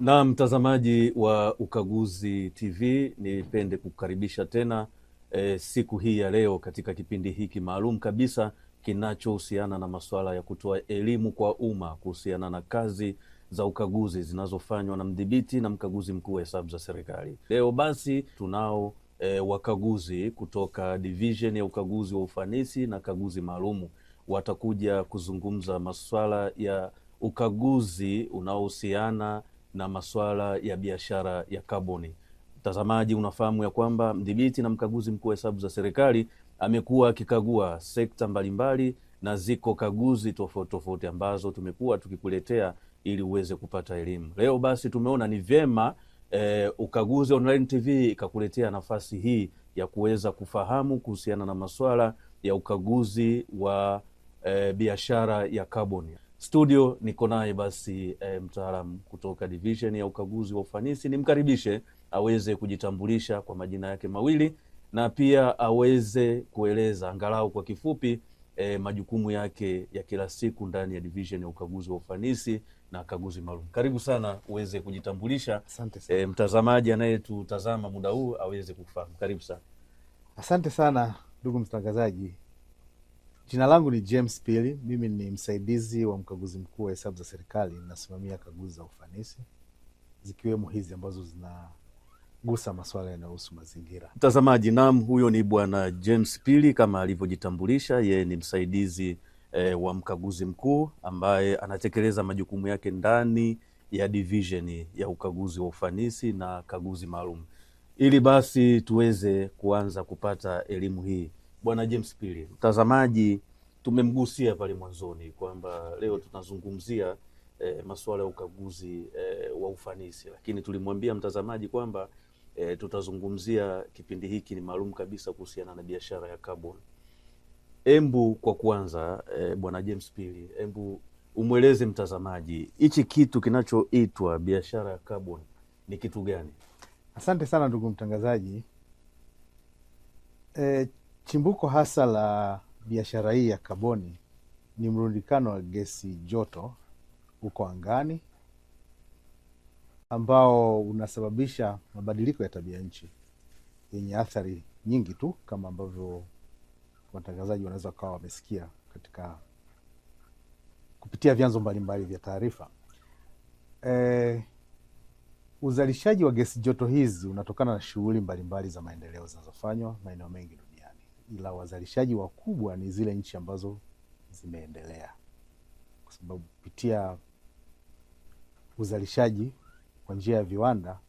Na mtazamaji wa Ukaguzi TV, nipende kukaribisha tena siku hii ya leo katika kipindi hiki maalum kabisa kinachohusiana na masuala ya kutoa elimu kwa umma kuhusiana na kazi za ukaguzi zinazofanywa na mdhibiti na mkaguzi mkuu wa hesabu za serikali. Leo basi tunao wakaguzi kutoka division ya ukaguzi wa ufanisi na kaguzi maalumu. Watakuja kuzungumza masuala ya ukaguzi unaohusiana na masuala ya biashara ya kaboni. Mtazamaji, unafahamu ya kwamba mdhibiti na mkaguzi mkuu wa hesabu za serikali amekuwa akikagua sekta mbalimbali na ziko kaguzi tofauti tofauti ambazo tumekuwa tukikuletea ili uweze kupata elimu. Leo basi tumeona ni vyema Ukaguzi Online TV ikakuletea nafasi hii ya kuweza kufahamu kuhusiana na masuala ya ukaguzi wa biashara ya kaboni. Studio niko naye basi mtaalamu kutoka division ya ukaguzi wa ufanisi. Nimkaribishe aweze kujitambulisha kwa majina yake mawili na pia aweze kueleza angalau kwa kifupi majukumu yake ya kila siku ndani ya division ya ukaguzi wa ufanisi na kaguzi maalum. Karibu sana uweze kujitambulisha. Asante sana. Mtazamaji anayetutazama muda huu aweze kufahamu. Karibu sana. Asante sana ndugu mtangazaji. Jina langu ni James Pili. Mimi ni msaidizi wa mkaguzi mkuu wa hesabu za serikali. Nasimamia kaguzi za ufanisi zikiwemo hizi ambazo zinagusa masuala yanayohusu mazingira. Mtazamaji, naam, huyo ni bwana James Pili kama alivyojitambulisha. Yeye ni msaidizi wa mkaguzi mkuu ambaye anatekeleza majukumu yake ndani ya division ya ukaguzi wa ufanisi na kaguzi maalum. Ili basi tuweze kuanza kupata elimu hii, bwana James Pili, mtazamaji tumemgusia pale mwanzoni kwamba leo tunazungumzia masuala ya ukaguzi wa ufanisi, lakini tulimwambia mtazamaji kwamba tutazungumzia kipindi hiki ni maalum kabisa kuhusiana na biashara ya kaboni. Embu kwa kwanza bwana James Pili, embu umweleze mtazamaji hichi kitu kinachoitwa biashara ya kaboni ni kitu gani? Asante sana ndugu mtangazaji. Chimbuko hasa la biashara hii ya kaboni ni mrundikano wa gesi joto huko angani ambao unasababisha mabadiliko ya tabia nchi yenye athari nyingi tu kama ambavyo watangazaji wanaweza kuwa wamesikia katika kupitia vyanzo mbalimbali vya taarifa. Uzalishaji wa gesi joto hizi unatokana na shughuli mbalimbali za maendeleo zinazofanywa maeneo mengi duniani, ila wazalishaji wakubwa ni zile nchi ambazo zimeendelea, kwa sababu kupitia uzalishaji kwa njia ya viwanda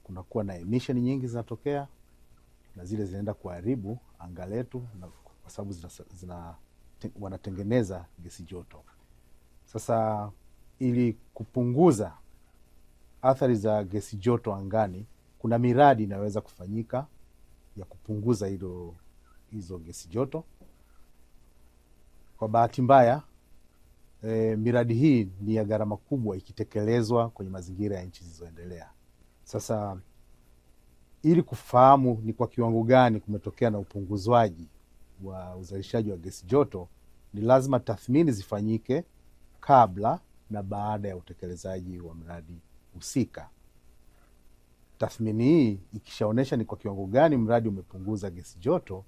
kunakuwa na emission nyingi zinatokea, na zile zinaenda kuharibu anga letu, na kwa sababu wanatengeneza gesi joto. Sasa ili kupunguza athari za gesi joto angani, kuna miradi inaweza kufanyika ya kupunguza hizo gesi joto. Kwa bahati mbaya miradi hii ni ya gharama kubwa ikitekelezwa kwenye mazingira ya nchi zilizoendelea. Sasa ili kufahamu ni kwa kiwango gani kumetokea na upunguzwaji wa uzalishaji wa gesi joto, ni lazima tathmini zifanyike kabla na baada ya utekelezaji wa mradi husika. Tathmini hii ikishaonesha ni kwa kiwango gani mradi umepunguza gesi joto,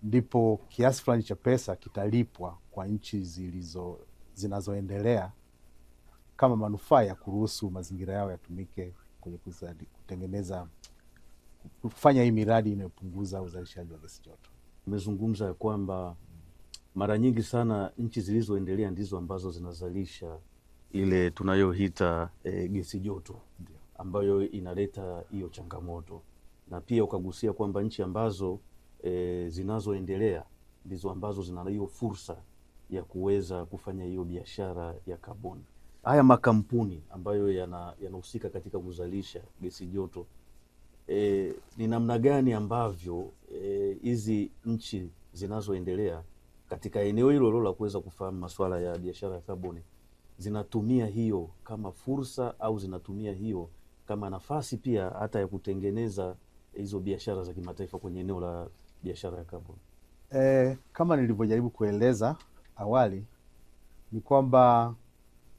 ndipo kiasi fulani cha pesa kitalipwa kwa nchi zinazoendelea kama manufaa ya kuruhusu mazingira yao yatumike kwenye kutengeneza, kufanya hii miradi inayopunguza uzalishaji wa gesi joto. Umezungumza kwamba mara nyingi sana nchi zilizoendelea ndizo ambazo zinazalisha ile tunayoita gesi joto ambayo inaleta hiyo changamoto, na pia ukagusia kwamba nchi ambazo zinazoendelea ndizo ambazo zina hiyo fursa ya kuweza kufanya hiyo biashara ya kaboni. Haya makampuni ambayo yanahusika katika kuzalisha gesi joto, ni namna gani ambavyo hizi nchi zinazoendelea katika eneo hilo la kuweza kufahamu masuala ya biashara ya kaboni zinatumia hiyo kama fursa au zinatumia hiyo kama nafasi pia hata ya kutengeneza hizo biashara za kimataifa kwenye eneo la biashara ya kaboni? Kama nilivyojaribu kueleza awali, ni kwamba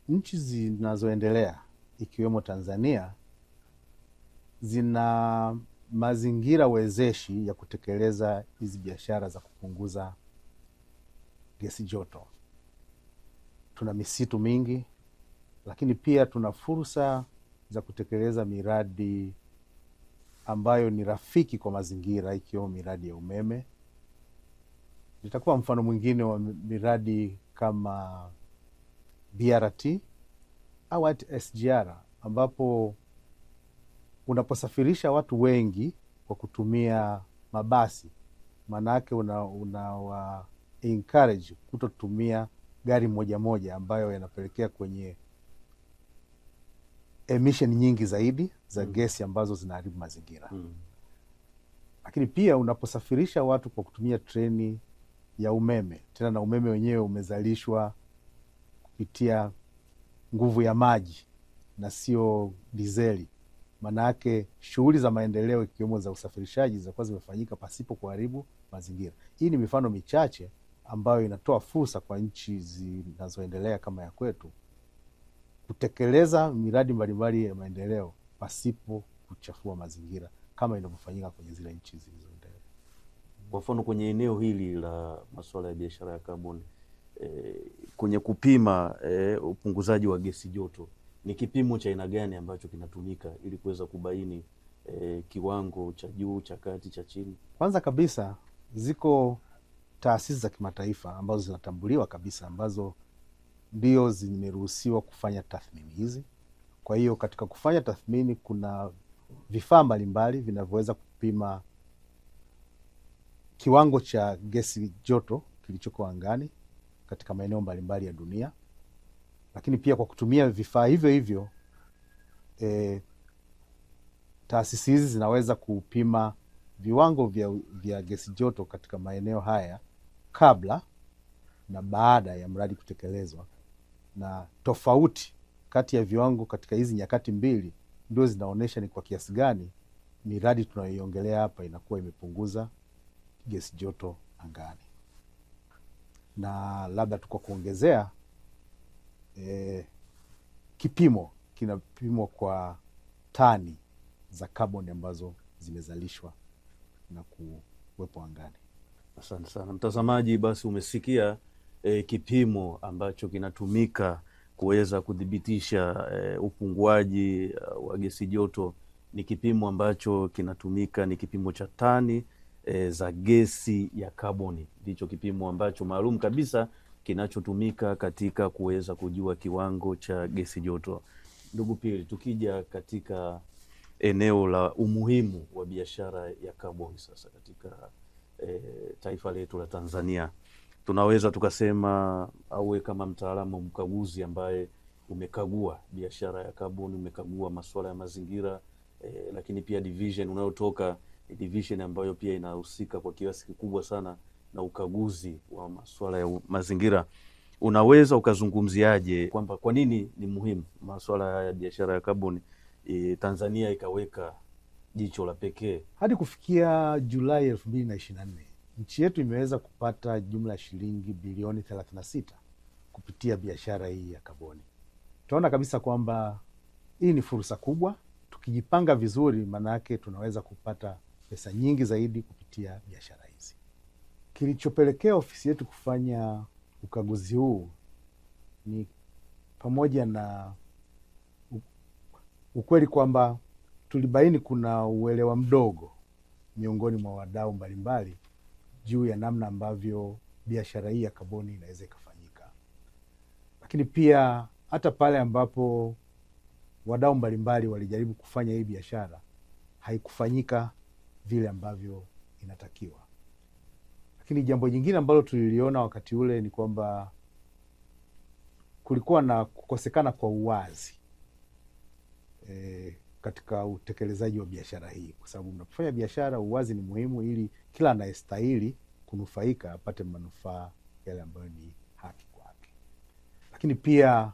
nchi zinazoendelea ikiwemo Tanzania zina mazingira wezeshi ya kutekeleza hizi biashara za kupunguza gesi joto. Tuna misitu mingi, lakini pia tuna fursa za kutekeleza miradi ambayo ni rafiki kwa mazingira, ikiwemo miradi ya umeme. Nitakuwa mfano mwingine wa miradi kama BRT au SGR, ambapo unaposafirisha watu wengi kwa kutumia mabasi, maanake unawa encourage kutotumia gari moja moja, ambayo yanapelekea kwenye emission nyingi zaidi za gesi ambazo zinaharibu mazingira. Lakini pia unaposafirisha watu kwa kutumia treni ya umeme, tena na umeme wenyewe umezalishwa kupitia nguvu ya maji na sio dizeli, maana yake shughuli za maendeleo ikiwemo za usafirishaji zitakuwa zimefanyika pasipo kuharibu mazingira. Hii ni mifano michache ambayo inatoa fursa kwa nchi zinazoendelea kama ya kwetu kutekeleza miradi mbalimbali ya maendeleo pasipo kuchafua mazingira kama inavyofanyika kwenye zile nchi zilizoendelea. Kwa mfano kwenye eneo hili la masuala ya biashara ya kaboni, kwenye kupima upunguzaji wa gesi joto, ni kipimo cha aina gani ambacho kinatumika ili kuweza kubaini kiwango cha juu, cha kati, cha chini? Kwanza kabisa ziko taasisi za kimataifa ambazo zinatambuliwa kabisa, ambazo ndio zimeruhusiwa kufanya tathmini hizi. Kwa hiyo katika kufanya tathmini kuna vifaa mbalimbali vinavyoweza kupima kiwango cha gesi joto kilichoko angani katika maeneo mbalimbali ya dunia. Lakini pia kwa kutumia vifaa hivyo hivyo, taasisi hizi zinaweza kupima viwango vya gesi joto katika maeneo haya kabla na baada ya mradi kutekelezwa, na tofauti kati ya viwango katika hizi nyakati mbili ndio zinaonyesha ni kwa kiasi gani miradi tunayoiongelea hapa inakuwa imepunguza gesi joto angani. Na labda tu kwa kuongezea, kipimo kinapimwa kwa tani za kaboni ambazo zimezalishwa na kuwepo angani. Asante sana mtazamaji, basi umesikia kipimo ambacho kinatumika kuweza kudhibitisha upunguaji wa gesi joto. Ni kipimo ambacho kinatumika, ni kipimo cha tani za gesi ya kaboni. Ndicho kipimo ambacho maalum kabisa kinachotumika katika kuweza kujua kiwango cha gesi joto. Ndugu Pili, tukija katika eneo la umuhimu wa biashara ya kaboni sasa katika taifa letu la Tanzania, tunaweza tukasema, au kama mtaalamu mkaguzi ambaye umekagua biashara ya kaboni, umekagua masuala ya mazingira, lakini pia division unayotoka, division ambayo pia inahusika kwa kiasi kikubwa sana na ukaguzi wa masuala ya mazingira, unaweza ukazungumziaje kwamba kwa nini ni muhimu masuala ya biashara ya kaboni, Tanzania ikaweka jicho la pekee? Hadi kufikia Julai 2024 nchi yetu imeweza kupata jumla ya shilingi bilioni 36 kupitia biashara hii ya kaboni. Tunaona kabisa kwamba hii ni fursa kubwa. Tukijipanga vizuri, maana yake tunaweza kupata pesa nyingi zaidi kupitia biashara hizi. Kilichopelekea ofisi yetu kufanya ukaguzi huu ni pamoja na ukweli kwamba tulibaini kuna uelewa mdogo miongoni mwa wadau mbalimbali juu ya namna ambavyo biashara hii ya kaboni inaweza ikafanyika. Lakini pia hata pale ambapo wadau mbalimbali walijaribu kufanya hii biashara, haikufanyika vile ambavyo inatakiwa. Lakini jambo jingine ambalo tuliliona wakati ule ni kwamba kulikuwa na kukosekana kwa uwazi katika utekelezaji wa biashara hii, kwa sababu mnapofanya biashara uwazi ni muhimu, ili kila anayestahili kunufaika apate manufaa yale ambayo ni haki kwake. Lakini pia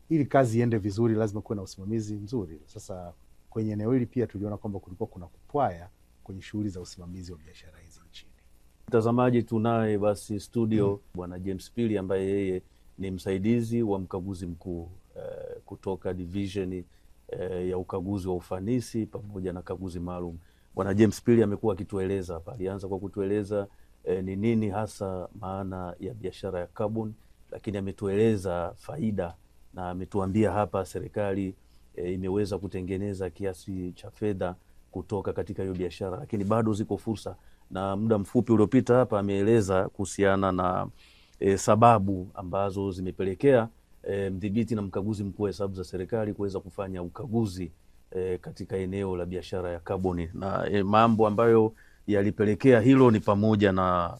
ili kazi iende vizuri lazima kuwe na usimamizi mzuri. Sasa kwenye eneo hili pia tuliona kwamba kulikuwa kuna kupwaya kwenye shughuli za usimamizi wa biashara hizi nchini. Mtazamaji, tunaye basi studio Bwana James Pili ambaye yeye ni msaidizi wa mkaguzi mkuu kutoka division ya ukaguzi wa ufanisi pamoja na kaguzi maalum. Bwana James Pili amekuwa akitueleza hapa, alianza kwa kutueleza ni nini hasa maana ya biashara ya carbon, lakini ametueleza faida na ametuambia hapa serikali imeweza kutengeneza kiasi cha fedha kutoka katika hiyo biashara, lakini bado ziko fursa. Na muda mfupi uliopita hapa ameeleza kuhusiana na sababu ambazo zimepelekea mdhibiti na mkaguzi mkuu wa hesabu za serikali kuweza kufanya ukaguzi katika eneo la biashara ya kaboni, na mambo ambayo yalipelekea hilo ni pamoja na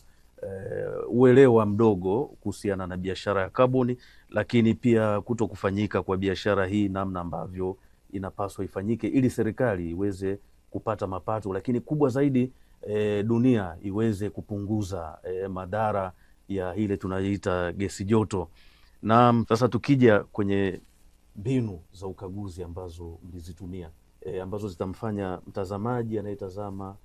uelewa mdogo kuhusiana na biashara ya kaboni, lakini pia kuto kufanyika kwa biashara hii namna ambavyo inapaswa ifanyike ili serikali iweze kupata mapato, lakini kubwa zaidi dunia iweze kupunguza madhara ya ile tunaita gesi joto. Na sasa tukija kwenye mbinu za ukaguzi ambazo mlizitumia ambazo zitamfanya mtazamaji anayetazama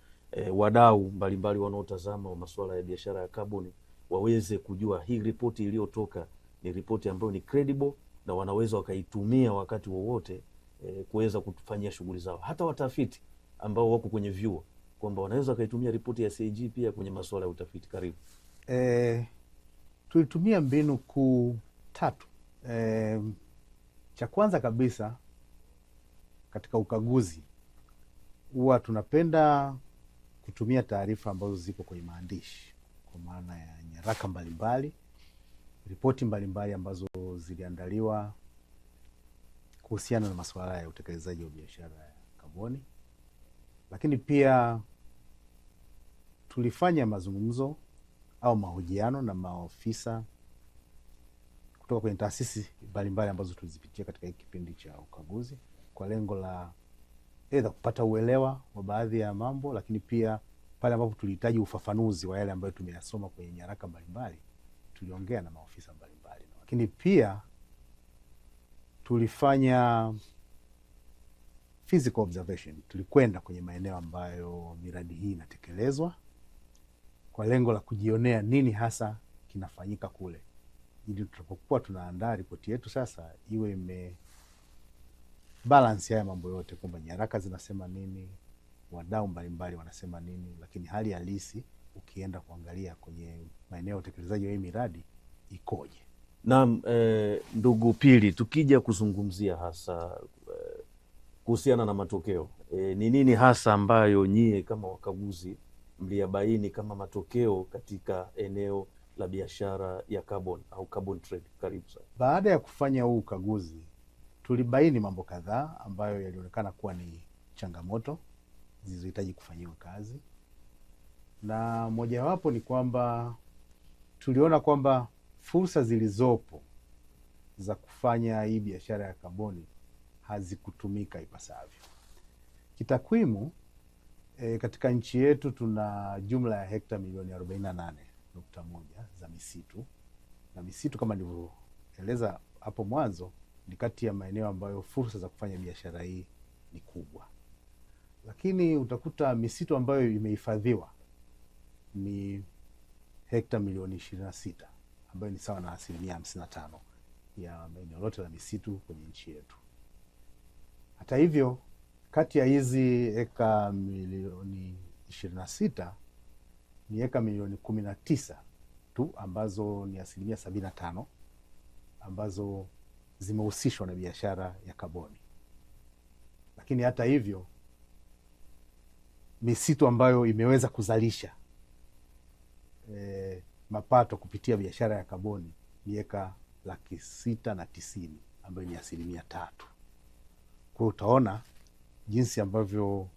wadau mbalimbali wanaotazama wa masuala ya biashara ya kaboni waweze kujua hii ripoti iliyotoka ni ripoti ambayo ni credible na wanaweza wakaitumia wakati wowote kuweza kufanyia shughuli zao. Hata watafiti ambao wako kwenye vyuo kwamba wanaweza wakaitumia ripoti ya CAG pia kwenye masuala ya utafiti. Karibu. Tulitumia mbinu kuu 3. Cha kwanza kabisa katika ukaguzi huwa tunapenda kutumia taarifa ambazo ziko kwenye maandishi, kwa maana ya nyaraka mbalimbali, ripoti mbalimbali ambazo ziliandaliwa kuhusiana na masuala ya utekelezaji wa biashara ya kaboni. Lakini pia tulifanya mazungumzo au mahojiano na maofisa kutoka kwenye taasisi mbalimbali ambazo tulizipitia katika hiki kipindi cha ukaguzi kwa lengo la aidha kupata uelewa wa baadhi ya mambo, lakini pia pale ambapo tulihitaji ufafanuzi wa yale ambayo tumeyasoma kwenye nyaraka mbalimbali tuliongea na maofisa mbalimbali. Lakini pia tulifanya physical observation, tulikwenda kwenye maeneo ambayo miradi hii inatekelezwa kwa lengo la kujionea nini hasa kinafanyika kule, ili tutapokuwa tunaandaa ripoti yetu sasa iwe balance haya mambo yote, kwamba nyaraka zinasema nini, wadau mbalimbali wanasema nini, lakini hali halisi ukienda kuangalia kwenye maeneo ya utekelezaji wa hii miradi ikoje. Naam, ndugu Pili, tukija kuzungumzia hasa kuhusiana na matokeo, ni nini hasa ambayo nyie kama wakaguzi mliyabaini kama matokeo katika eneo la biashara ya carbon au carbon trade? Karibu sana. Baada ya kufanya huu ukaguzi tulibaini mambo kadhaa ambayo yalionekana kuwa ni changamoto zilizohitaji kufanyiwa kazi, na mojawapo ni kwamba tuliona kwamba fursa zilizopo za kufanya hii biashara ya kaboni hazikutumika ipasavyo. Kitakwimu, katika nchi yetu tuna jumla ya hekta milioni 48.1 za misitu, na misitu kama nilivyoeleza hapo mwanzo ni kati ya maeneo ambayo fursa za kufanya biashara hii ni kubwa. Lakini utakuta misitu ambayo imehifadhiwa ni hekta milioni 26, ambayo ni sawa na 55% ya eneo lote la misitu kwenye nchi yetu. Hata hivyo, kati ya hizi eka milioni 26 ni eka milioni 19 tu ambazo ni 75% ambazo zimehusishwa na biashara ya kaboni. Lakini hata hivyo, misitu ambayo imeweza kuzalisha mapato kupitia biashara ya kaboni ni eka 690,000 ambayo ni 3%. Kwa utaona jinsi ambavyo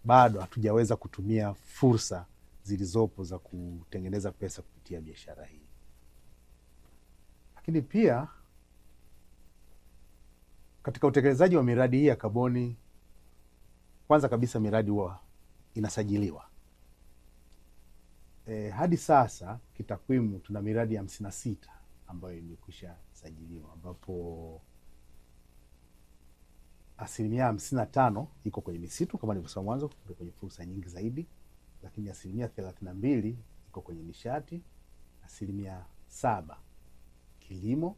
bado hatujaweza kutumia fursa zilizopo za kutengeneza pesa kupitia biashara hii. Lakini pia katika utekelezaji wa miradi hii ya kaboni, kwanza kabisa miradi huwa inasajiliwa. Hadi sasa kitakwimu tuna miradi 56 ambayo imekwisha sajiliwa, ambapo 55% iko kwenye misitu kama nilivyosema mwanzo, kwenye fursa nyingi zaidi, lakini 32% iko kwenye nishati, 7% kilimo,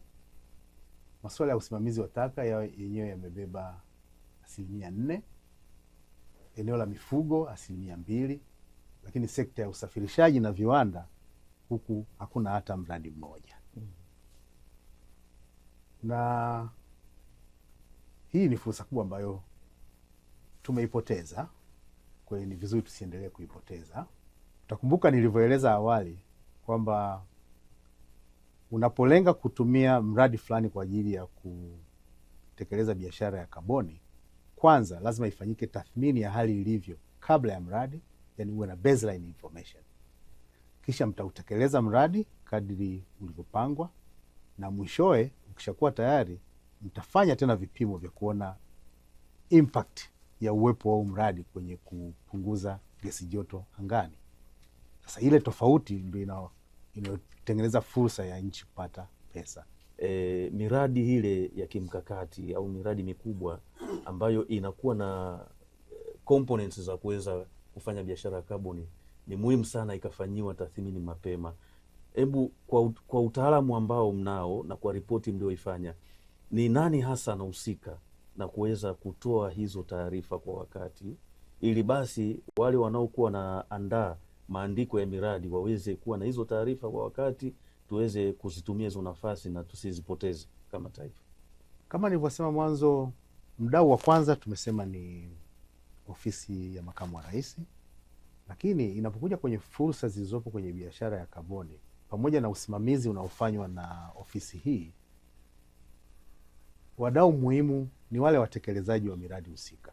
masuala ya usimamizi wa taka yenyewe yamebeba 4%, eneo la mifugo 2%, lakini sekta ya usafirishaji na viwanda huku hakuna hata mradi mmoja. Na hii ni fursa kubwa ambayo tumeipoteza. Kwa hiyo ni vizuri tusiendelee kuipoteza. Utakumbuka nilivyoeleza awali kwamba unapolenga kutumia mradi fulani kwa ajili ya kutekeleza biashara ya kaboni, kwanza lazima ifanyike tathmini ya hali ilivyo kabla ya mradi, yani uwe na baseline information. Kisha mtautekeleza mradi kadri ulivyopangwa, na mwishowe ukishakuwa tayari mtafanya tena vipimo vya kuona impact ya uwepo wa mradi kwenye kupunguza gesi joto angani. Sasa ile tofauti ndio inayotengeneza fursa ya nchi kupata pesa. Miradi ile ya kimkakati au miradi mikubwa ambayo inakuwa na components za kuweza kufanya biashara ya kaboni ni muhimu sana ikafanyiwa tathmini mapema. Hebu kwa utaalamu ambao mnao na kwa ripoti mlioifanya, ni nani hasa anahusika na kuweza kutoa hizo taarifa kwa wakati, ili basi wale wanaokuwa na andaa maandiko ya miradi waweze kuwa na hizo taarifa kwa wakati, tuweze kuzitumia hizo nafasi na tusizipoteze kama taifa? Kama nilivyosema mwanzo, mdau wa kwanza tumesema ni ofisi ya makamu wa rais, lakini inapokuja kwenye fursa zilizopo kwenye biashara ya kaboni, pamoja na usimamizi unaofanywa na ofisi hii, wadau muhimu ni wale watekelezaji wa miradi husika.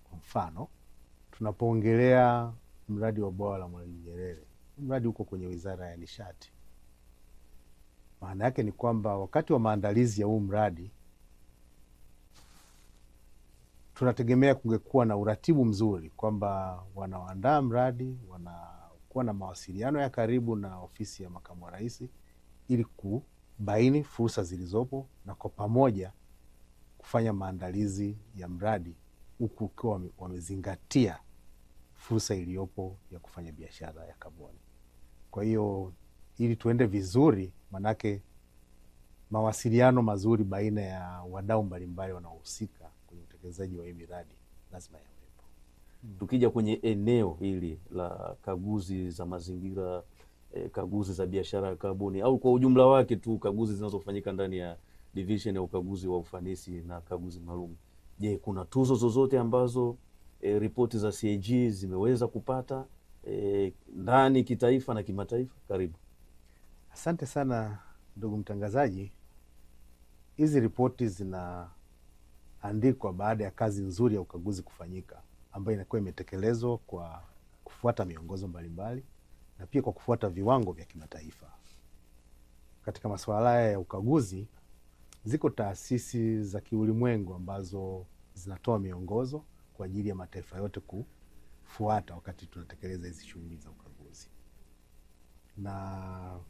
Kwa mfano, tunapoongelea mradi wa bwawa la Mwalimu Nyerere, mradi uko kwenye Wizara ya Nishati. Maana yake ni kwamba wakati wa maandalizi ya huu mradi tunategemea kungekuwa na uratibu mzuri, kwamba wanaoandaa mradi wanakuwa na mawasiliano ya karibu na ofisi ya makamu wa rais ili kubaini fursa zilizopo na kwa pamoja kufanya maandalizi ya mradi huku ukiwa wamezingatia fursa iliyopo ya kufanya biashara ya kaboni. Kwa hiyo ili tuende vizuri, manake mawasiliano mazuri baina ya wadau mbalimbali wanaohusika kwenye utekelezaji wa hii miradi lazima yawepo. Tukija kwenye eneo hili la kaguzi za mazingira, kaguzi za biashara ya kaboni, au kwa ujumla wake tu kaguzi zinazofanyika ndani ya division ya ukaguzi wa ufanisi na kaguzi maalum, je, kuna tuzo zozote ambazo ripoti za CAG zimeweza kupata ndani kitaifa na kimataifa? Karibu. Asante sana ndugu mtangazaji. Hizi ripoti zinaandikwa baada ya kazi nzuri ya ukaguzi kufanyika, ambayo inakuwa imetekelezwa kwa kufuata miongozo mbalimbali na pia kwa kufuata viwango vya kimataifa. Katika masuala haya ya ukaguzi, ziko taasisi za kiulimwengu ambazo zinatoa miongozo kwa ajili ya mataifa yote kufuata wakati tunatekeleza hizi shughuli za ukaguzi. Na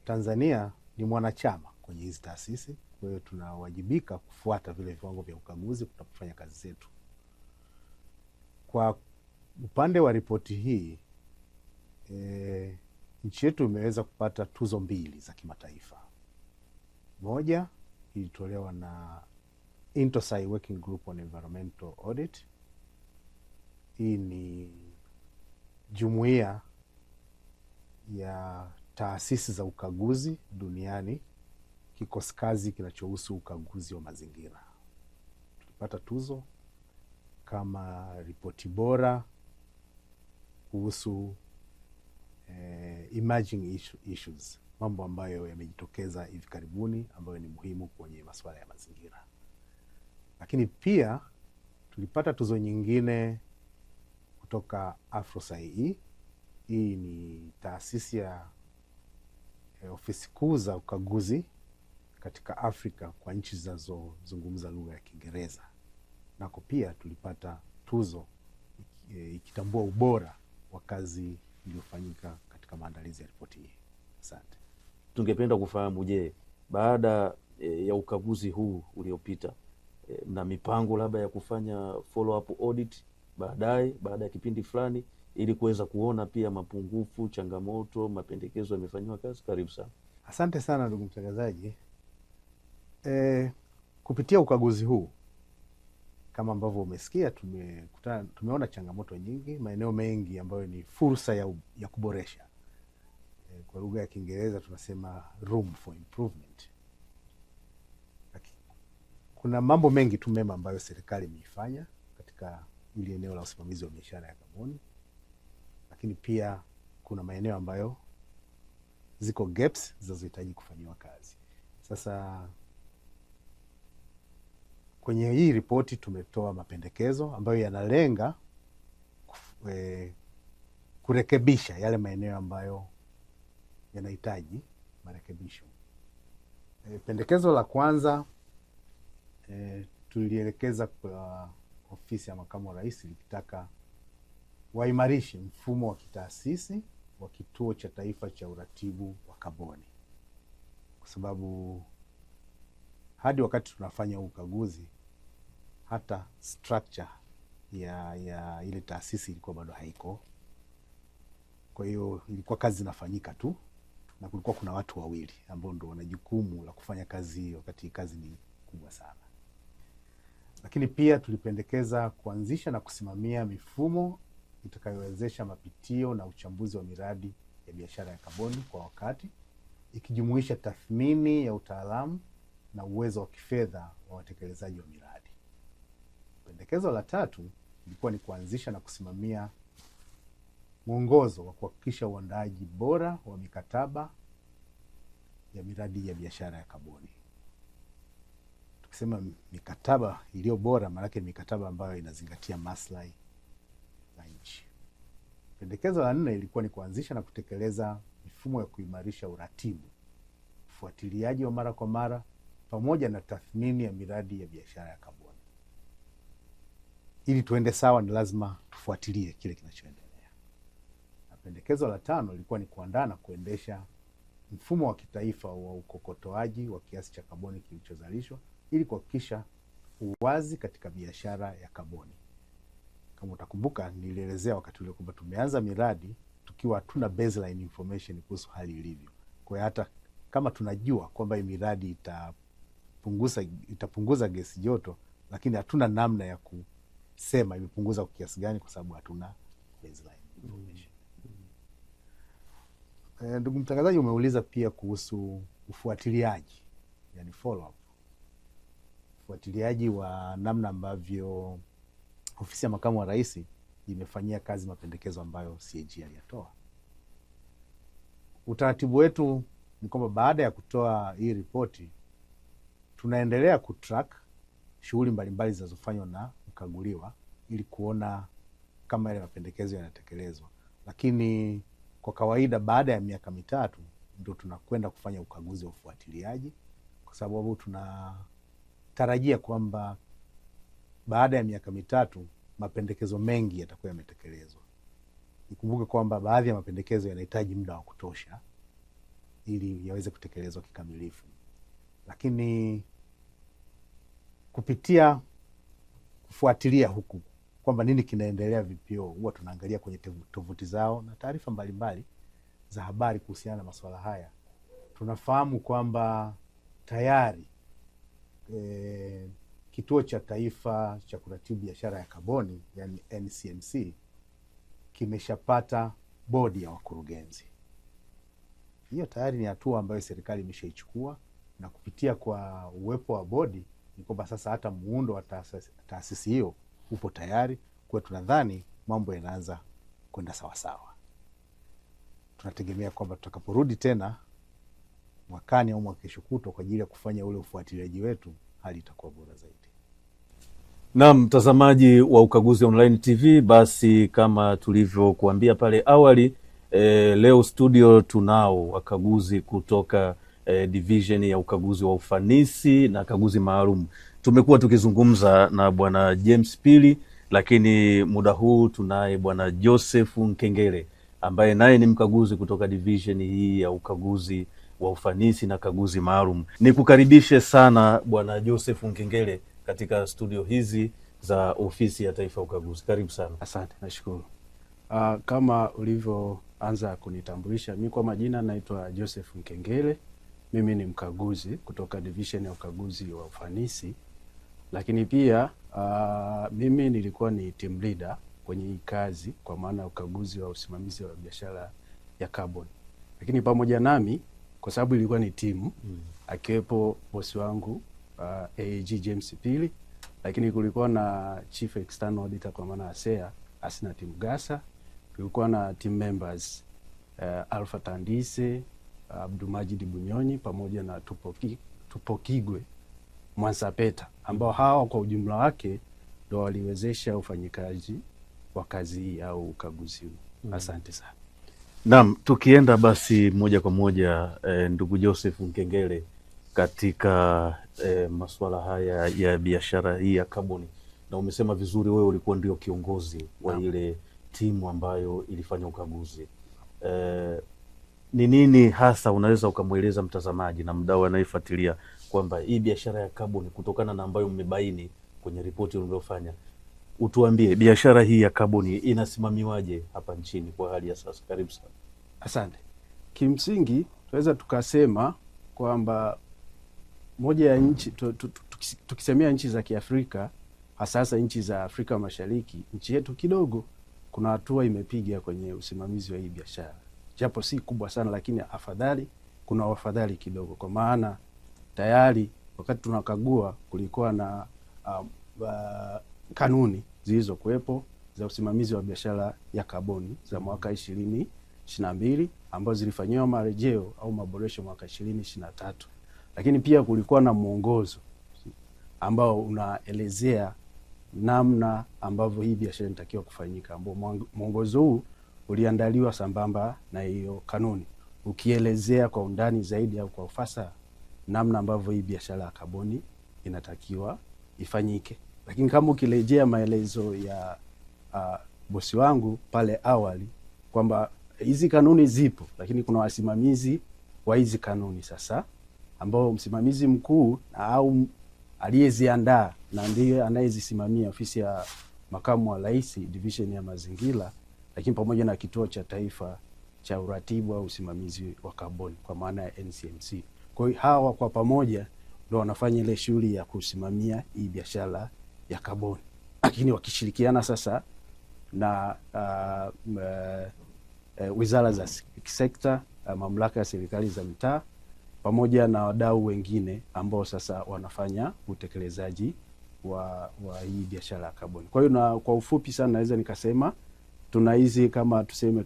Tanzania ni mwanachama kwenye hizi taasisi, kwa hiyo tunawajibika kufuata vile viwango vya ukaguzi tunapofanya kazi zetu. Kwa upande wa ripoti hii, nchi yetu imeweza kupata tuzo 2 za kimataifa. Moja ilitolewa na Intosai Working Group on Environmental Audit. Hii ni jumuiya ya taasisi za ukaguzi duniani, kikosi kazi kinachohusu ukaguzi wa mazingira. Tulipata tuzo kama ripoti kuhusu emerging issues, mambo ambayo yamejitokeza hivi karibuni ambayo ni muhimu kwenye masuala ya mazingira. Lakini pia tulipata tuzo nyingine kutoka AfroSAI. Hii ni taasisi ya ofisi kuu za ukaguzi katika Afrika kwa nchi zinazozungumza lugha ya Kiingereza. Nako pia tulipata tuzo ikitambua ubora wa kazi iliyofanyika katika maandalizi ya ripoti hii. Asante. Tungependa kufahamu, je, baada ya ukaguzi huu uliopita, na mipango labda ya kufanya follow up audit baadaye baada ya kipindi fulani, ili kuweza kuona pia mapungufu, changamoto, mapendekezo yamefanyiwa kazi? Karibu sana. Asante sana ndugu mtangazaji. Kupitia ukaguzi huu kama ambavyo umesikia, tumeona changamoto nyingi, maeneo mengi ambayo ni fursa ya kuboresha. Kwa lugha ya Kiingereza tunasema room for improvement. Kuna mambo mengi tu mema ambayo serikali imeifanya katika ili eneo la usimamizi wa biashara ya kaboni, lakini pia kuna maeneo ambayo ziko gaps zinazohitaji kufanyiwa kazi. Sasa kwenye hii ripoti tumetoa mapendekezo ambayo yanalenga kurekebisha yale maeneo ambayo yanahitaji marekebisho. Pendekezo la kwanza tulielekeza kwa ofisi ya makamu wa rais likitaka waimarishe mfumo wa kitaasisi wa Kituo cha Taifa cha Uratibu wa Kaboni, kwa sababu hadi wakati tunafanya ukaguzi hata structure ya ile taasisi ilikuwa bado haiko. Kwa hiyo ilikuwa kazi zinafanyika tu na kulikuwa kuna watu wawili ambao ndio wana jukumu la kufanya kazi hiyo, wakati kazi ni kubwa sana. Lakini pia tulipendekeza kuanzisha na kusimamia mifumo itakayowezesha mapitio na uchambuzi wa miradi ya biashara ya kaboni kwa wakati, ikijumuisha tathmini ya utaalamu na uwezo wa kifedha wa watekelezaji wa miradi. Pendekezo la tatu ilikuwa ni kuanzisha na kusimamia mwongozo wa kuhakikisha uandaaji bora wa mikataba ya miradi ya biashara ya kaboni. Tukisema mikataba iliyo bora, maana yake mikataba ambayo inazingatia maslahi ya nchi. Pendekezo la nne ilikuwa ni kuanzisha na kutekeleza mifumo ya kuimarisha uratibu, ufuatiliaji wa mara kwa mara pamoja na tathmini ya miradi ya biashara ya kaboni. Ili tuende sawa, ni lazima tufuatilie kile kinachoendelea. Na pendekezo la tano ilikuwa ni kuandaa na kuendesha mfumo wa kitaifa wa ukokotoaji wa kiasi cha kaboni kilichozalishwa ili kuhakikisha uwazi katika biashara ya kaboni. Kama utakumbuka, nilielezea wakati ule kwamba tumeanza miradi tukiwa hatuna baseline information kuhusu hali ilivyo. Kwa hiyo hata kama tunajua kwamba hii miradi itapunguza gesi joto, lakini hatuna namna ya kusema imepunguza kwa kiasi gani, kwa sababu hatuna baseline information. Ndugu mtangazaji, umeuliza pia kuhusu ufuatiliaji, yani follow up. Ufuatiliaji wa namna ambavyo ofisi ya makamu wa rais imefanyia kazi mapendekezo ambayo CAG aliyatoa. Utaratibu wetu ni kwamba baada ya kutoa hii ripoti tunaendelea kutrack shughuli mbalimbali zinazofanywa na mkaguliwa ili kuona kama yale mapendekezo yanatekelezwa. Lakini kwa kawaida baada ya miaka mitatu ndio tunakwenda kufanya ukaguzi wa ufuatiliaji, kwa sababu tunatarajia kwamba baada ya miaka mitatu mapendekezo mengi yatakuwa yametekelezwa. Nikumbuke kwamba baadhi ya mapendekezo yanahitaji muda wa kutosha ili yaweze kutekelezwa kikamilifu. Lakini kupitia kufuatilia huku kwamba nini kinaendelea VPO, huwa tunaangalia kwenye tovuti zao na taarifa mbalimbali za habari kuhusiana na masuala haya. Tunafahamu kwamba tayari Kituo cha Taifa cha Kuratibu Biashara ya Kaboni, yani NCMC, kimeshapata bodi ya wakurugenzi. Hiyo tayari ni hatua ambayo serikali imeshaichukua, na kupitia kwa uwepo wa bodi ni kwamba sasa hata muundo wa taasisi hiyo upo tayari. Kwa tunadhani mambo yanaanza kwenda sawasawa. Tunategemea kwamba tutakaporudi tena mwakani au mwaka kesho kutwa kwa ajili ya kufanya ule ufuatiliaji wetu, hali itakuwa bora zaidi. Naam, mtazamaji wa Ukaguzi Online TV, basi kama tulivyokuambia pale awali, leo studio tunao wakaguzi kutoka division ya ukaguzi wa ufanisi na kaguzi maalum. Tumekuwa tukizungumza na bwana James Pili, lakini muda huu tunaye bwana Joseph Nkengele ambaye naye ni mkaguzi kutoka division hii ya ukaguzi wa ufanisi na kaguzi maalum. Nikukaribishe sana bwana Joseph Nkengele katika studio hizi za ofisi ya taifa ya ukaguzi. Karibu sana. Asante, nashukuru. Kama ulivyoanza kunitambulisha, mimi kwa majina naitwa Joseph Nkengele, mimi ni mkaguzi kutoka division ya ukaguzi wa ufanisi, lakini pia mimi nilikuwa ni team leader kwenye hii kazi, kwa maana ya ukaguzi wa usimamizi wa biashara ya carbon. Lakini pamoja nami, kwa sababu ilikuwa ni timu, akiwepo bosi wangu AAG James Pili, lakini kulikuwa na chief external auditor kwa maana ASEA Asnat Mgasa, kulikuwa na team members Alpha Tandise, Abdulmajid Bunyonyi pamoja na Tupokigwe Mwansapeta, ambao hawa kwa ujumla wake ndio waliwezesha ufanyikaji wa kazi hii au ukaguzi huu. Asante sana. Naam, tukienda basi moja kwa moja ndugu Joseph Nkengele, katika masuala haya ya biashara hii ya kaboni, na umesema vizuri, wewe ulikuwa ndio kiongozi wa ile timu ambayo ilifanya ukaguzi. Ni nini hasa unaweza ukamweleza mtazamaji na mdau anayefuatilia kwamba hii biashara ya kaboni, kutokana na ambayo mmebaini kwenye ripoti uliyofanya, utuambie biashara hii ya kaboni inasimamiwaje hapa nchini kwa hali ya sasa? Karibu sana. Asante. Kimsingi tunaweza tukasema kwamba moja ya nchi tukisemea nchi za Kiafrika, hasa nchi za Afrika Mashariki, nchi yetu kidogo kuna hatua imepiga kwenye usimamizi wa hii biashara, japo si kubwa sana, lakini kuna afadhali kidogo, kwa maana tayari wakati tunakagua kulikuwa na kanuni zilizokuwepo za usimamizi wa biashara ya kaboni za mwaka 2022 ambazo zilifanyiwa marejeo au maboresho mwaka 2023, lakini pia kulikuwa na mwongozo ambao unaelezea namna ambavyo hii biashara inatakiwa kufanyika, ambao mwongozo huu uliandaliwa sambamba na hiyo kanuni, ukielezea kwa undani zaidi au kwa ufasaha namna ambavyo hii biashara ya kaboni inatakiwa ifanyike. Lakini kama ukirejea maelezo ya bosi wangu pale awali kwamba hizi kanuni zipo, lakini kuna wasimamizi wa hizi kanuni sasa, ambao msimamizi mkuu au aliyeziandaa na ndiye anayezisimamia ofisi ya makamu wa rais division ya mazingira, lakini pamoja na kituo cha taifa cha uratibu au usimamizi wa kaboni kwa maana ya NCMC. Kwa hiyo hawa kwa pamoja ndio wanafanya ile shughuli ya kusimamia hii biashara ya kaboni, lakini wakishirikiana sasa na wizara za sekta, mamlaka ya serikali za mitaa pamoja na wadau wengine ambao sasa wanafanya utekelezaji wa hii biashara ya kaboni. Kwa hiyo na kwa ufupi sana naweza nikasema tuna hizi kama tuseme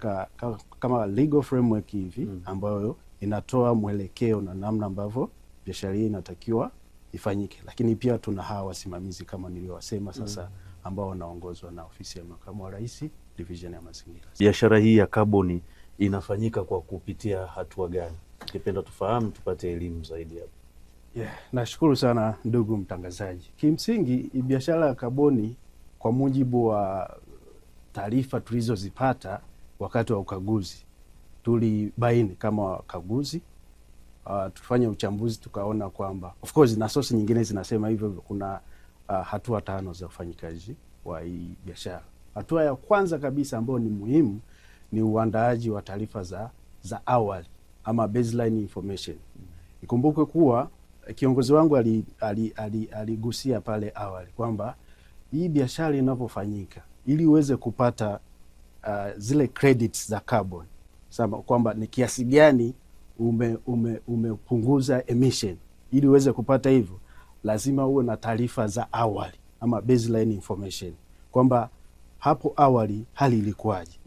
kama legal framework hivi ambayo inatoa mwelekeo na namna ambavyo biashara hii inatakiwa ifanyike, lakini pia tuna hawa wasimamizi kama nilivyowasema sasa ambao wanaongozwa na ofisi ya makamu wa rais division ya mazingira. Biashara hii ya kaboni inafanyika kwa kupitia hatua gani? Ningependa tufahamu, tupate elimu zaidi hapo. Nashukuru sana ndugu mtangazaji. Kimsingi biashara ya kaboni kwa mujibu wa taarifa tulizozipata wakati wa ukaguzi, tulibaini kama wakaguzi tufanye uchambuzi, tukaona kwamba of course na source nyingine zinasema hivyo, kuna hatua 5 za ufanyikaji wa hii biashara. Hatua ya kwanza kabisa ambayo ni muhimu ni uandaaji wa taarifa za awali ama baseline information. Ikumbuke kuwa kiongozi wangu aligusia pale awali kwamba hii biashara inapofanyika, ili uweze kupata zile credits za carbon, sema kwamba ni kiasi gani umepunguza emission, ili uweze kupata hivyo lazima uwe na taarifa za awali ama baseline information, kwamba hapo awali hali ilikuwaje,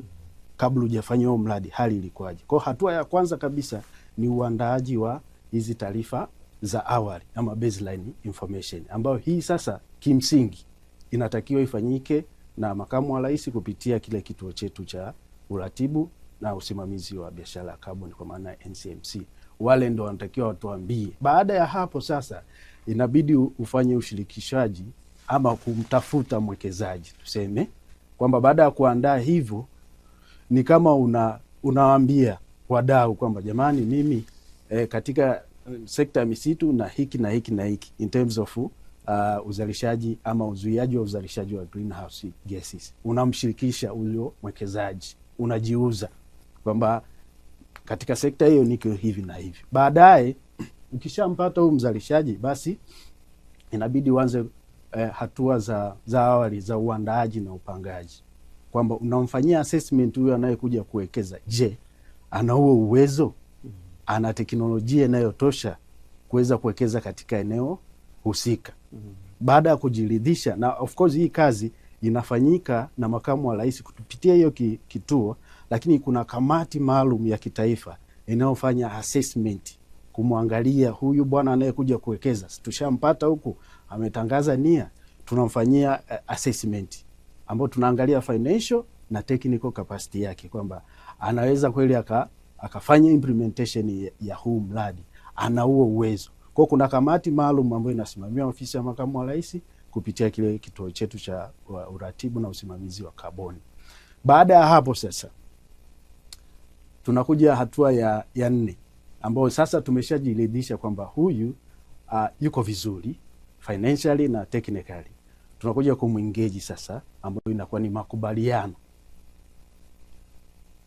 kabla hujafanya huo mradi hali ilikuwaje. Kwa hatua ya kwanza kabisa ni uandaaji wa hizi taarifa za awali ama baseline information, ambayo hii sasa kimsingi inatakiwa ifanyike na makamu wa rais kupitia kile kituo chetu cha uratibu na usimamizi wa biashara ya kaboni kwa maana NCMC. Wale ndo wanatakiwa watuambie. Baada ya hapo sasa inabidi ufanye ushirikishaji ama kumtafuta mwekezaji. Tuseme kwamba baada ya kuandaa hivyo ni kama unawaambia wadau kwamba jamani, mimi katika sekta ya misitu na hiki na hiki na hiki in terms of uzalishaji ama uzuiaji wa uzalishaji wa greenhouse gases. Unamshirikisha huyo mwekezaji, unajiuza kwamba katika sekta hiyo niko hivi na hivi. Baadaye ukishampata huyu mzalishaji, basi inabidi uanze hatua za awali za uandaaji na upangaji, kwamba unamfanyia assessment huyu anayekuja kuwekeza. Je, ana huo uwezo? Ana teknolojia inayotosha kuweza kuwekeza katika eneo husika? Baada ya kujiridhisha, na of course hii kazi inafanyika na makamu wa rais kupitia hiyo kituo, lakini kuna kamati maalum ya kitaifa inayofanya assessment, kumwangalia huyu bwana anayekuja kuwekeza. Tushampata huku, ametangaza nia, tunamfanyia assessment ambao tunaangalia financial na technical capacity yake, kwamba anaweza kweli akafanya implementation ya huu mradi, ana huo uwezo. Kwa kuna kamati maalum ambayo inasimamia ofisi ya makamu wa rais kupitia kile kituo chetu cha uratibu na usimamizi wa kaboni. Baada ya hapo sasa tunakuja hatua ya 4 ambayo sasa tumeshajiridhisha kwamba huyu yuko vizuri financially na technically. Tunakuja kumwengage sasa, ambayo inakuwa ni makubaliano.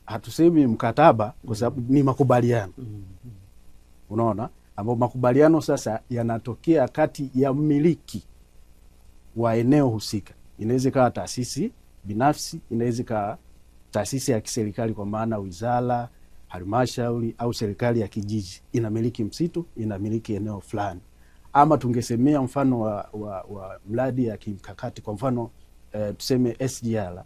Hatusemi mkataba kwa sababu ni makubaliano. Unaona, ambapo makubaliano sasa yanatokea kati ya mmiliki wa eneo husika. Inaweza ikawa taasisi binafsi, inaweza ikawa taasisi ya kiserikali kwa maana wizara, halmashauri au serikali ya kijiji inamiliki msitu, inamiliki eneo fulani. Ama tungesemea mfano wa mradi ya kimkakati, kwa mfano tuseme SGR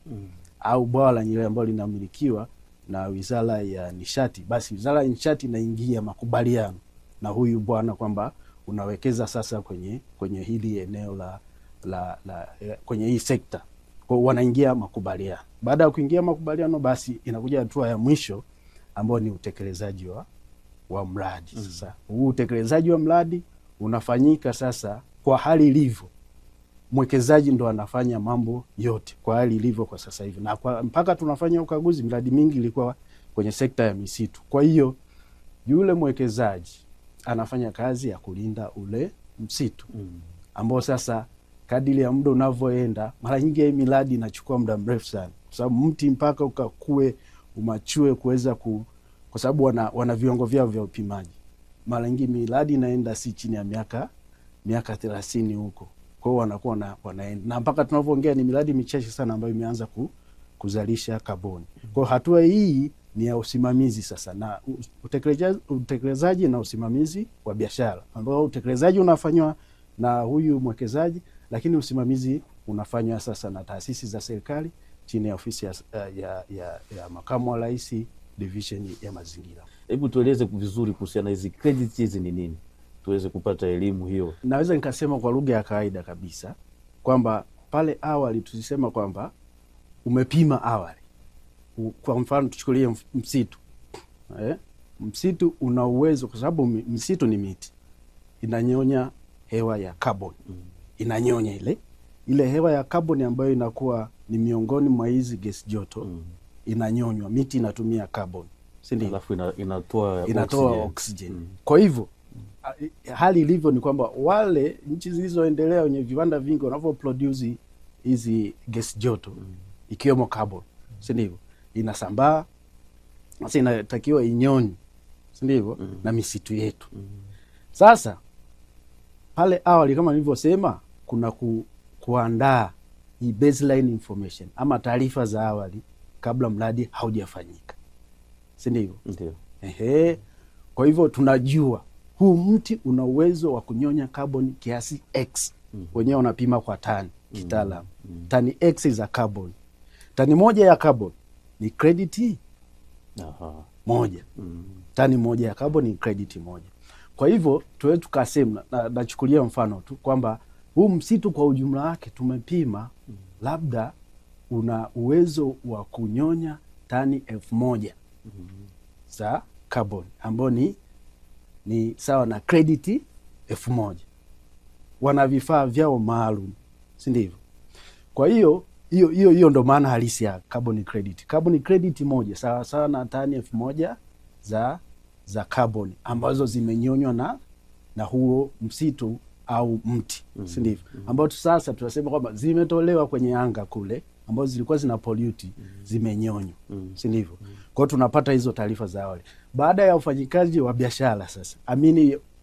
au bwawa la Nyerere ambalo linamilikiwa na wizara ya nishati, basi wizara ya nishati inaingia makubaliano na huyu bwana kwamba unawekeza sasa kwenye hili eneo la kwenye hii sekta. Kwa wanaingia makubaliano. Baada ya kuingia makubaliano, basi inakuja hatua ya mwisho ambao ni utekelezaji wa mradi. Sasa huu utekelezaji wa mradi unafanyika sasa kwa hali ilivyo. Mwekezaji ndo anafanya mambo yote kwa hali ilivyo kwa sasa hivi, na mpaka tunafanya ukaguzi, miradi mingi ilikuwa kwenye sekta ya misitu. Kwa hiyo yule mwekezaji anafanya kazi ya kulinda ule msitu ambao sasa kadiri ya muda unavyoenda, mara nyingi hii miradi inachukua muda mrefu sana, kwa sababu mti mpaka ukakue umachue kuweza kwa sababu wana viwango vyao vya upimaji. Mara nyingi miradi inaenda si chini ya miaka 30 huko. Kwa hiyo wanakuwa wanaenda, na mpaka tunavyoongea ni miradi michache sana ambayo imeanza kuzalisha kaboni. Kwa hatua hii ni ya usimamizi sasa, na utekelezaji na usimamizi wa biashara, ambao utekelezaji unafanywa na huyu mwekezaji, lakini usimamizi unafanywa sasa na taasisi za serikali chini ya ofisi ya makamu wa rais, division ya mazingira. Hebu tueleze vizuri kuhusiana hizi credits hizi ni nini, tuweze kupata elimu hiyo. Naweza nikasema kwa lugha ya kawaida kabisa kwamba pale awali tulisema kwamba umepima awali. Kwa mfano tuchukulie msitu. Msitu una uwezo, kwa sababu msitu ni miti, inanyonya hewa ya carbon. Inanyonya ile hewa ya carbon ambayo inakuwa ni miongoni mwa hizi gesi joto. Inanyonywa, miti inatumia carbon, si ndio? Alafu inatoa oxygen. Kwa hivyo hali ilivyo ni kwamba wale nchi zilizoendelea wenye viwanda vingi wanavyo produce hizi gesi joto ikiwemo carbon, si ndivyo? Inasambaa, sasa inatakiwa inyonyi, si ndivyo? Na misitu yetu. Sasa pale awali kama nilivyosema, kuna kuandaa hii baseline information ama taarifa za awali kabla mradi haujafanyika, si ndivyo? Ndio. Kwa hivyo tunajua huu mti una uwezo wa kunyonya carbon kiasi X. Wenyewe wanapima kwa tani kitaalamu. Tani X za carbon. Tani moja ya carbon ni credit moja. Tani moja ya carbon ni credit moja. Kwa hivyo tuwe tukasema, nachukulia mfano tu kwamba huu msitu kwa ujumla wake tumepima labda una uwezo wa kunyonya tani 1000 za carbon, ambao ni sawa na credit 1000. Wana vifaa vyao maalum, si ndivyo? Kwa hiyo ndo maana halisi ya carbon credit. Carbon credit moja sawa sawa na tani 1000 za carbon ambazo zimenyonywa na huo msitu au mti, si ndivyo? Ambao sasa tunasema kwamba zimetolewa kwenye anga kule, ambazo zilikuwa zina pollute zimenyonywa, si ndivyo? Kwa hiyo tunapata hizo taarifa za awali. Baada ya ufanyikaji wa biashara sasa,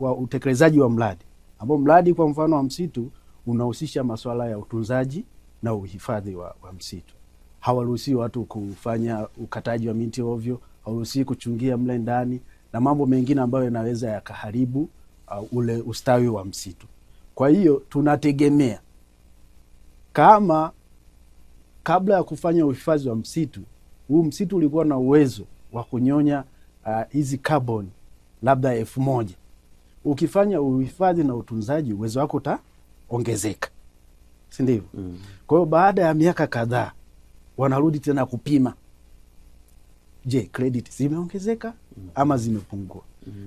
wa utekelezaji wa mradi, ambao mradi kwa mfano wa msitu unahusisha masuala ya utunzaji na uhifadhi wa msitu. Hawaruhusiwi watu kufanya ukataji wa miti ovyo, hawaruhusiwi kuchungia mle ndani na mambo mengine ambayo yanaweza yakaharibu ule ustawi wa msitu. Kwa hiyo tunategemea kama kabla ya kufanya uhifadhi wa msitu, huu msitu ulikuwa na uwezo wa kunyonya hizi carbon labda 1000. Ukifanya uhifadhi na utunzaji, uwezo wako utaongezeka, si ndivyo? Kwa hiyo baada ya miaka kadhaa wanarudi tena kupima, je, credit zimeongezeka ama zimepungua?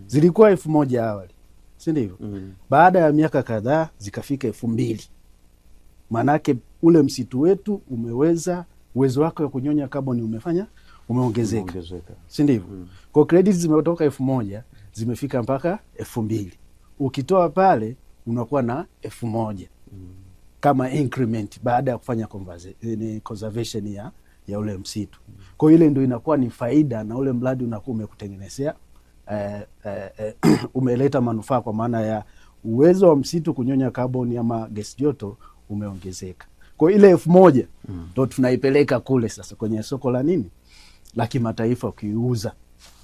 Zilikuwa 1000 awali, si ndivyo? Baada ya miaka kadhaa zikafika 2000. Manake ule msitu wetu uwezo wake wa kunyonya carbon umeongezeka, si ndivyo? Kwa credit zimetoka 1000 zimefika mpaka 2000. Ukitoa pale unakuwa na 1000 kama increment baada ya kufanya conservation ya ule msitu. Kwa ile ndio inakuwa ni faida, na ule mradi unakuwa umekutengenezea umeleta manufaa, kwa maana ya uwezo wa msitu kunyonya carbon ama gesi joto umeongezeka. Kwa ile 1000 ndio tunaipeleka kule sasa kwenye soko la kimataifa ukiuza,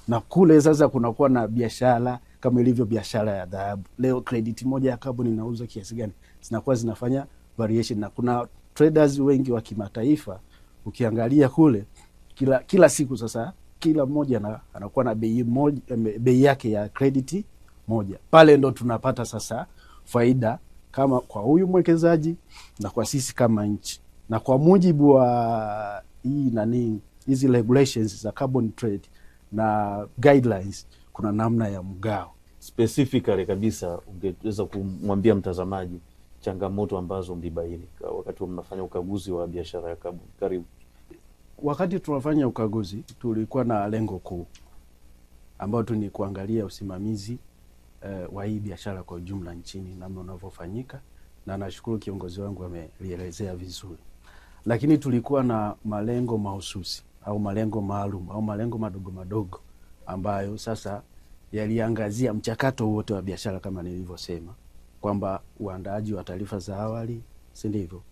na kule sasa kunakuwa na biashara kama ilivyo biashara ya dhahabu. Leo credit moja ya carbon inauzwa kiasi gani? Zinakuwa zinafanya variation, na kuna traders wengi wa kimataifa ukiangalia kule kila siku sasa kila mmoja anakuwa na bei yake ya credit moja. Pale ndo tunapata sasa faida kama kwa huyu mwekezaji na kwa sisi kama nchi, na kwa mujibu wa hizi regulations za carbon trade na guidelines kuna namna ya mgao. Specifically kabisa, ungeweza kumwambia mtazamaji changamoto ambazo mlibaini wakati mnafanya ukaguzi wa biashara ya carbon? Karibu. Wakati tunafanya ukaguzi tulikuwa na lengo kuu ambao tu ni kuangalia usimamizi wa hii biashara kwa ujumla nchini namna unavyofanyika, na nashukuru kiongozi wangu amelielezea vizuri. Lakini tulikuwa na malengo mahususi au malengo maalum au malengo madogo madogo ambayo sasa yaliangazia mchakato wote wa biashara, kama nilivyosema kwamba uandaaji wa taarifa za awali, si ndivyo?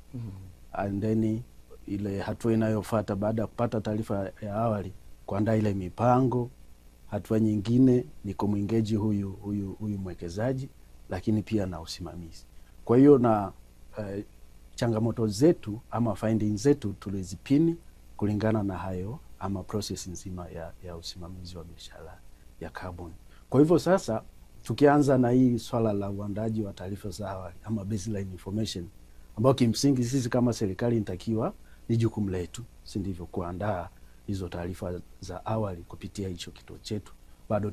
And then ile hatua inayofuata baada ya kupata taarifa ya awali, kuandaa ile mipango. Hatua nyingine ni kumwingeji huyu mwekezaji, lakini pia na usimamizi. Kwa hiyo na changamoto zetu ama findings zetu tulizipini kulingana na hayo ama process nzima ya usimamizi wa biashara ya carbon. Kwa hivyo sasa tukianza na hii swala la uandaji wa taarifa za awali ama baseline information, ambao kimsingi sisi kama serikali inatakiwa ni jukumu letu, si ndivyo, kuandaa hizo taarifa za awali kupitia hicho kituo chetu. Bado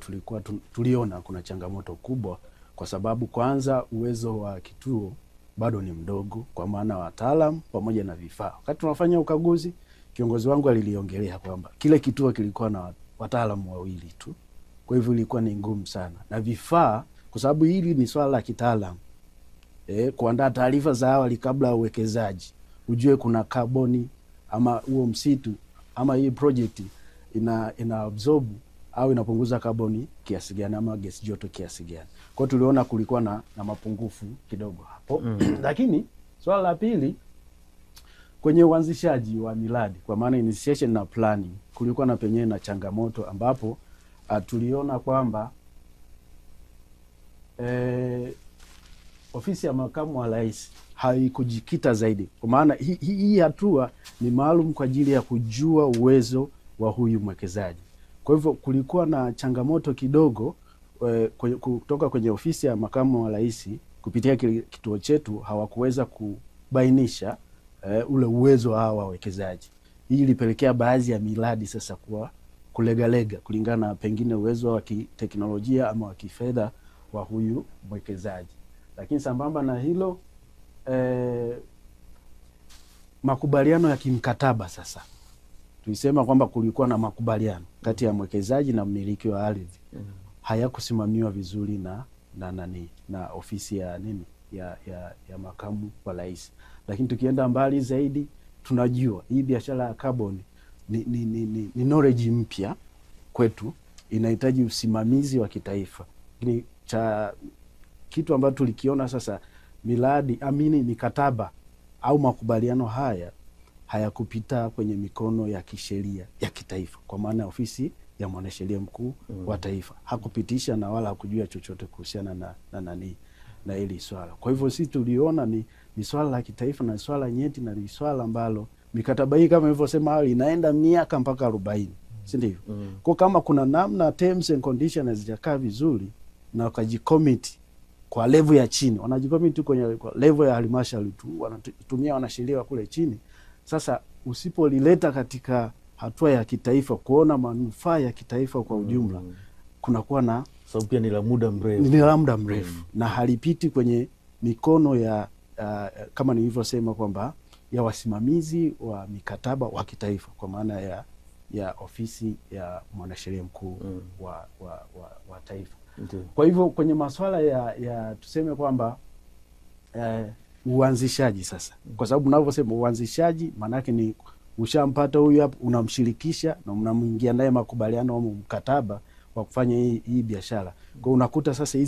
tuliona kuna changamoto kubwa, kwa sababu kwanza uwezo wa kituo bado ni mdogo kwa maana wataalamu pamoja na vifaa. Wakati tunafanya ukaguzi, kiongozi wangu aliliongelea kwamba kile kituo kilikuwa na wataalamu 2 tu. Kwa hivyo ilikuwa ni ngumu sana, na vifaa, kwa sababu hili ni swala la kitaalamu. Kuandaa taarifa za awali kabla ya uwekezaji, ujue kuna kaboni ama huo msitu ama hii project ina absorb au inapunguza kaboni kiasi gani ama gesi joto kiasi gani. Kwa hiyo tuliona kulikuwa na mapungufu kidogo hapo. Lakini swala la pili, kwenye uanzishaji wa miradi kwa maana initiation na planning, kulikuwa na penyewe na changamoto ambapo tuliona kwamba ofisi ya makamu wa rais haikujikita zaidi, kwa maana hii hatua ni maalum kwa ajili ya kujua uwezo wa huyu mwekezaji. Kwa hivyo kulikuwa na changamoto kidogo kutoka kwenye ofisi ya makamu wa rais kupitia kituo chetu, hawakuweza kubainisha ule uwezo wa hawa wawekezaji. Hii ilipelekea baadhi ya miradi sasa kuwa kulegalega kulingana na pengine uwezo wa kiteknolojia ama wa kifedha wa huyu mwekezaji. Lakini sambamba na hilo makubaliano ya kimkataba sasa, tulisema kwamba kulikuwa na makubaliano kati ya mwekezaji na mmiliki wa ardhi hayakusimamiwa vizuri na ofisi ya makamu wa rais. Lakini tukienda mbali zaidi, tunajua hii biashara ya carbon ni knowledge mpya kwetu, inahitaji usimamizi wa kitaifa. Lakini cha kitu ambacho tulikiona sasa, mikataba au makubaliano haya hayakupita kwenye mikono ya kisheria ya kitaifa, kwa maana ya ofisi ya mwanasheria mkuu wa taifa hakupitisha na wala hakujua chochote kuhusiana na hili swala. Kwa hivyo sisi tuliona ni swala la kitaifa na swala nyeti na ni swala ambalo mikataba hii kama nilivyosema awali inaenda miaka mpaka 40, si ndivyo? Kwa kama kuna namna terms and conditions hazijakaa vizuri na wakajicommit kwa level ya chini, wanajicommit kwenye level ya halmashauri tu, wanatumia wanasheria kule chini. Sasa usipolileta katika hatua ya kitaifa kuona manufaa ya kitaifa kwa ujumla, kunakuwa na sababu pia ni la muda mrefu, na halipiti kwenye mikono ya kama nilivyosema kwamba ya wasimamizi wa mikataba wa kitaifa, kwa maana ya ofisi ya mwanasheria mkuu wa taifa. Kwa hivyo kwenye masuala ya tuseme kwamba uanzishaji sasa, kwa sababu unavyosema uanzishaji maana yake ni ushampata huyu hapa, unamshirikisha na mnamuingia naye makubaliano au mkataba wa kufanya hii biashara. Kwa unakuta sasa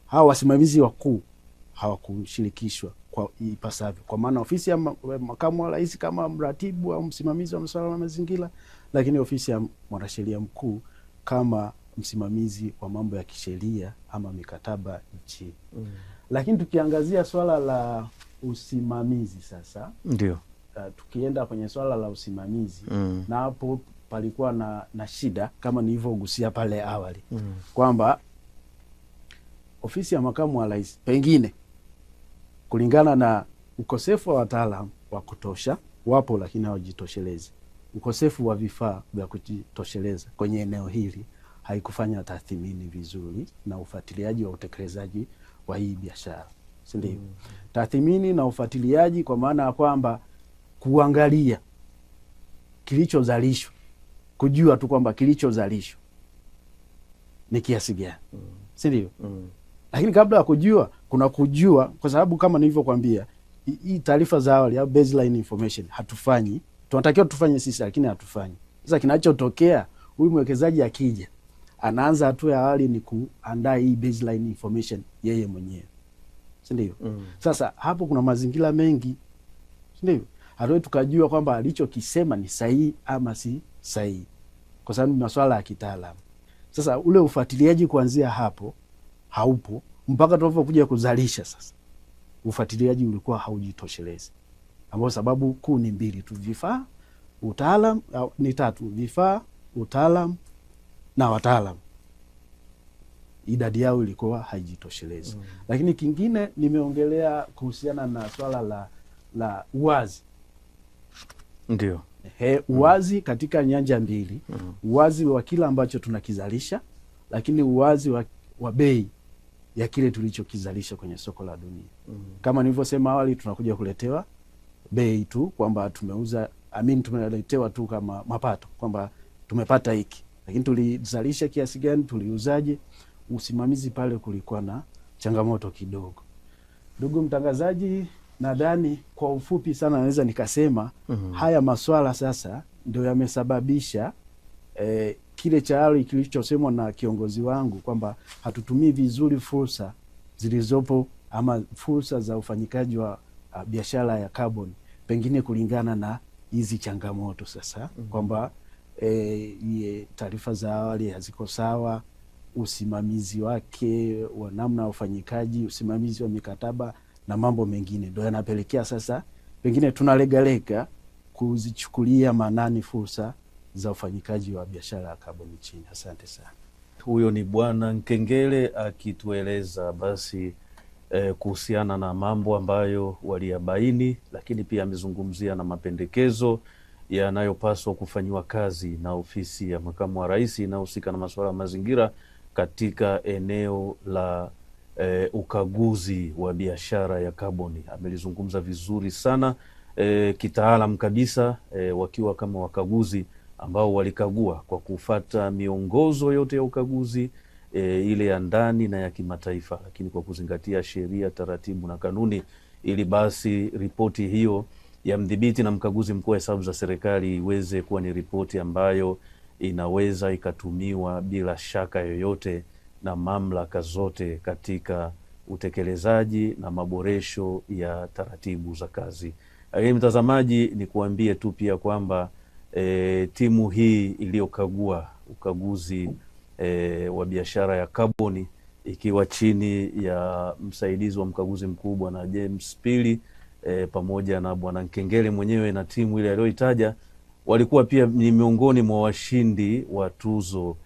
hawa wasimamizi wakuu hawakushirikishwa kwa ipasavyo, kwa maana ofisi ya makamu wa rais kama mratibu au msimamizi wa masuala ya mazingira, lakini ofisi ya mwanasheria mkuu kama msimamizi wa mambo ya kisheria ama mikataba nchini. Lakini tukiangazia swala la usimamizi sasa, ndio tukienda kwenye swala la usimamizi na hapo palikuwa na shida kama nilivyogusia pale awali kwamba ofisi ya makamu wa rais pengine kulingana na ukosefu wa wataalamu wa kutosha, wapo lakini hawajitoshelezi, ukosefu wa vifaa vya kujitosheleza kwenye eneo hili, haikufanya tathmini vizuri na ufuatiliaji wa utekelezaji wa hii biashara, si ndio? Tathmini na ufuatiliaji kwa maana ya kwamba kuangalia kilichozalishwa, kujua tu kwamba kilichozalishwa ni kiasi gani, si ndio? Lakini kabla ya kujua, kuna kujua, kwa sababu kama nilivyokuambia hii taarifa za awali au baseline information hatufanyi, tunatakiwa tufanye sisi lakini hatufanyi. Sasa kinachotokea, huyu mwekezaji akija anaanza hatua ya awali ni kuandaa hii baseline information yeye mwenyewe, si ndio? Sasa hapo kuna mazingira mengi, si ndio? Hatuwezi tukajua kwamba alichokisema ni sahihi ama si sahihi, kwa sababu ni masuala ya kitaalamu. Sasa ule ufuatiliaji kuanzia hapo haupo mpaka tunapokuja kuzalisha. Sasa ufuatiliaji ulikuwa haujitoshelezi, ambao sababu kuu ni mbili tu: vifaa, utaalamu, ni tatu: vifaa, utaalamu na wataalamu. Idadi yao ilikuwa haijitoshelezi. Lakini kingine nimeongelea kuhusiana na swala la uwazi. Ndio. Uwazi katika nyanja mbili, uwazi wa kila ambacho tunakizalisha, lakini uwazi wa bei ya kile tulichokizalisha kwenye soko la dunia. Kama nilivyosema awali, tunakuja kuletewa bei tu kwamba tumeuza, tumeletewa tu kama mapato kwamba tumepata hiki, lakini tulizalisha kiasi gani, tuliuzaje? Usimamizi pale kulikuwa na changamoto kidogo. Ndugu mtangazaji, nadhani kwa ufupi sana naweza nikasema haya maswala sasa ndio yamesababisha kile cha awali kilichosemwa na kiongozi wangu kwamba hatutumii vizuri fursa zilizopo ama fursa za ufanyikaji wa biashara ya carbon, pengine kulingana na hizi changamoto sasa kwamba taarifa za awali haziko sawa, usimamizi wake wa namna ufanyikaji, usimamizi wa mikataba na mambo mengine ndio yanapelekea sasa pengine tunalegalega kuzichukulia maanani fursa za ufanyikaji wa biashara ya kaboni nchini. Asante sana. Huyo ni Bwana Nkengele akitueleza basi kuhusiana na mambo ambayo waliyabaini, lakini pia amezungumzia na mapendekezo yanayopaswa kufanyiwa kazi na ofisi ya makamu wa rais inayohusika na masuala ya mazingira katika eneo la ukaguzi wa biashara ya kaboni. Amelizungumza vizuri sana kitaalam kabisa, wakiwa kama wakaguzi ambao walikagua kwa kufata miongozo yote ya ukaguzi ile ya ndani na ya kimataifa, lakini kwa kuzingatia sheria, taratibu na kanuni, ili basi ripoti hiyo ya mdhibiti na mkaguzi mkuu wa hesabu za serikali iweze kuwa ni ripoti ambayo inaweza ikatumiwa bila shaka yoyote na mamlaka zote katika utekelezaji na maboresho ya taratibu za kazi. Lakini mtazamaji, ni kuambie tu pia kwamba timu hii iliyokagua ukaguzi wa biashara ya kaboni ikiwa chini ya msaidizi wa mkaguzi mkuu Bwana James Pili pamoja na Bwana Nkengele mwenyewe na timu ile aliyoitaja, walikuwa pia ni miongoni mwa washindi wa tuzo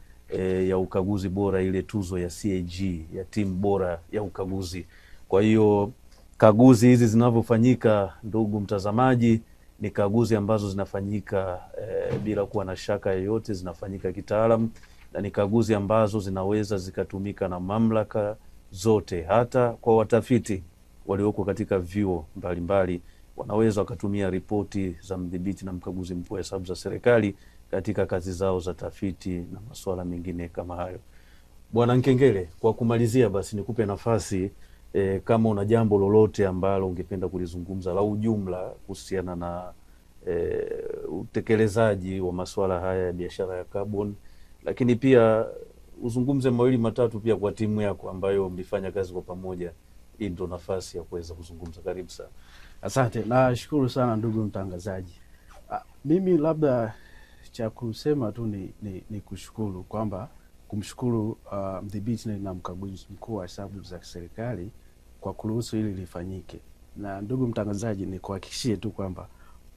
ya ukaguzi bora, ile tuzo ya CAG ya timu bora ya ukaguzi. Kwa hiyo kaguzi hizi zinavyofanyika, ndugu mtazamaji, ni kaguzi ambazo zinafanyika bila kuwa na shaka yoyote, zinafanyika kitaalamu, na ni kaguzi ambazo zinaweza zikatumika na mamlaka zote, hata kwa watafiti walioko katika vyuo mbalimbali wanaweza wakatumia ripoti za mdhibiti na mkaguzi mkuu wa hesabu za serikali katika kazi zao za tafiti na masuala mengine kama hayo. Bwana Nkengele, kwa kumalizia basi nikupe nafasi kama una jambo lolote ambalo ungependa kulizungumza la ujumla kuhusiana na utekelezaji wa masuala haya ya biashara ya carbon, lakini pia uzungumze mawili matatu pia kwa timu yako ambayo mlifanya kazi kwa pamoja. Hii ndio nafasi ya kuweza kuzungumza. Karibu sana. Asante, nashukuru sana ndugu mtangazaji. Mimi labda cha kusema tu ni kushukuru kwamba kumshukuru mdhibiti na mkaguzi mkuu wa hesabu za serikali kwa kuruhusu hili lifanyike. Na ndugu mtangazaji, ni kuhakikishie tu kwamba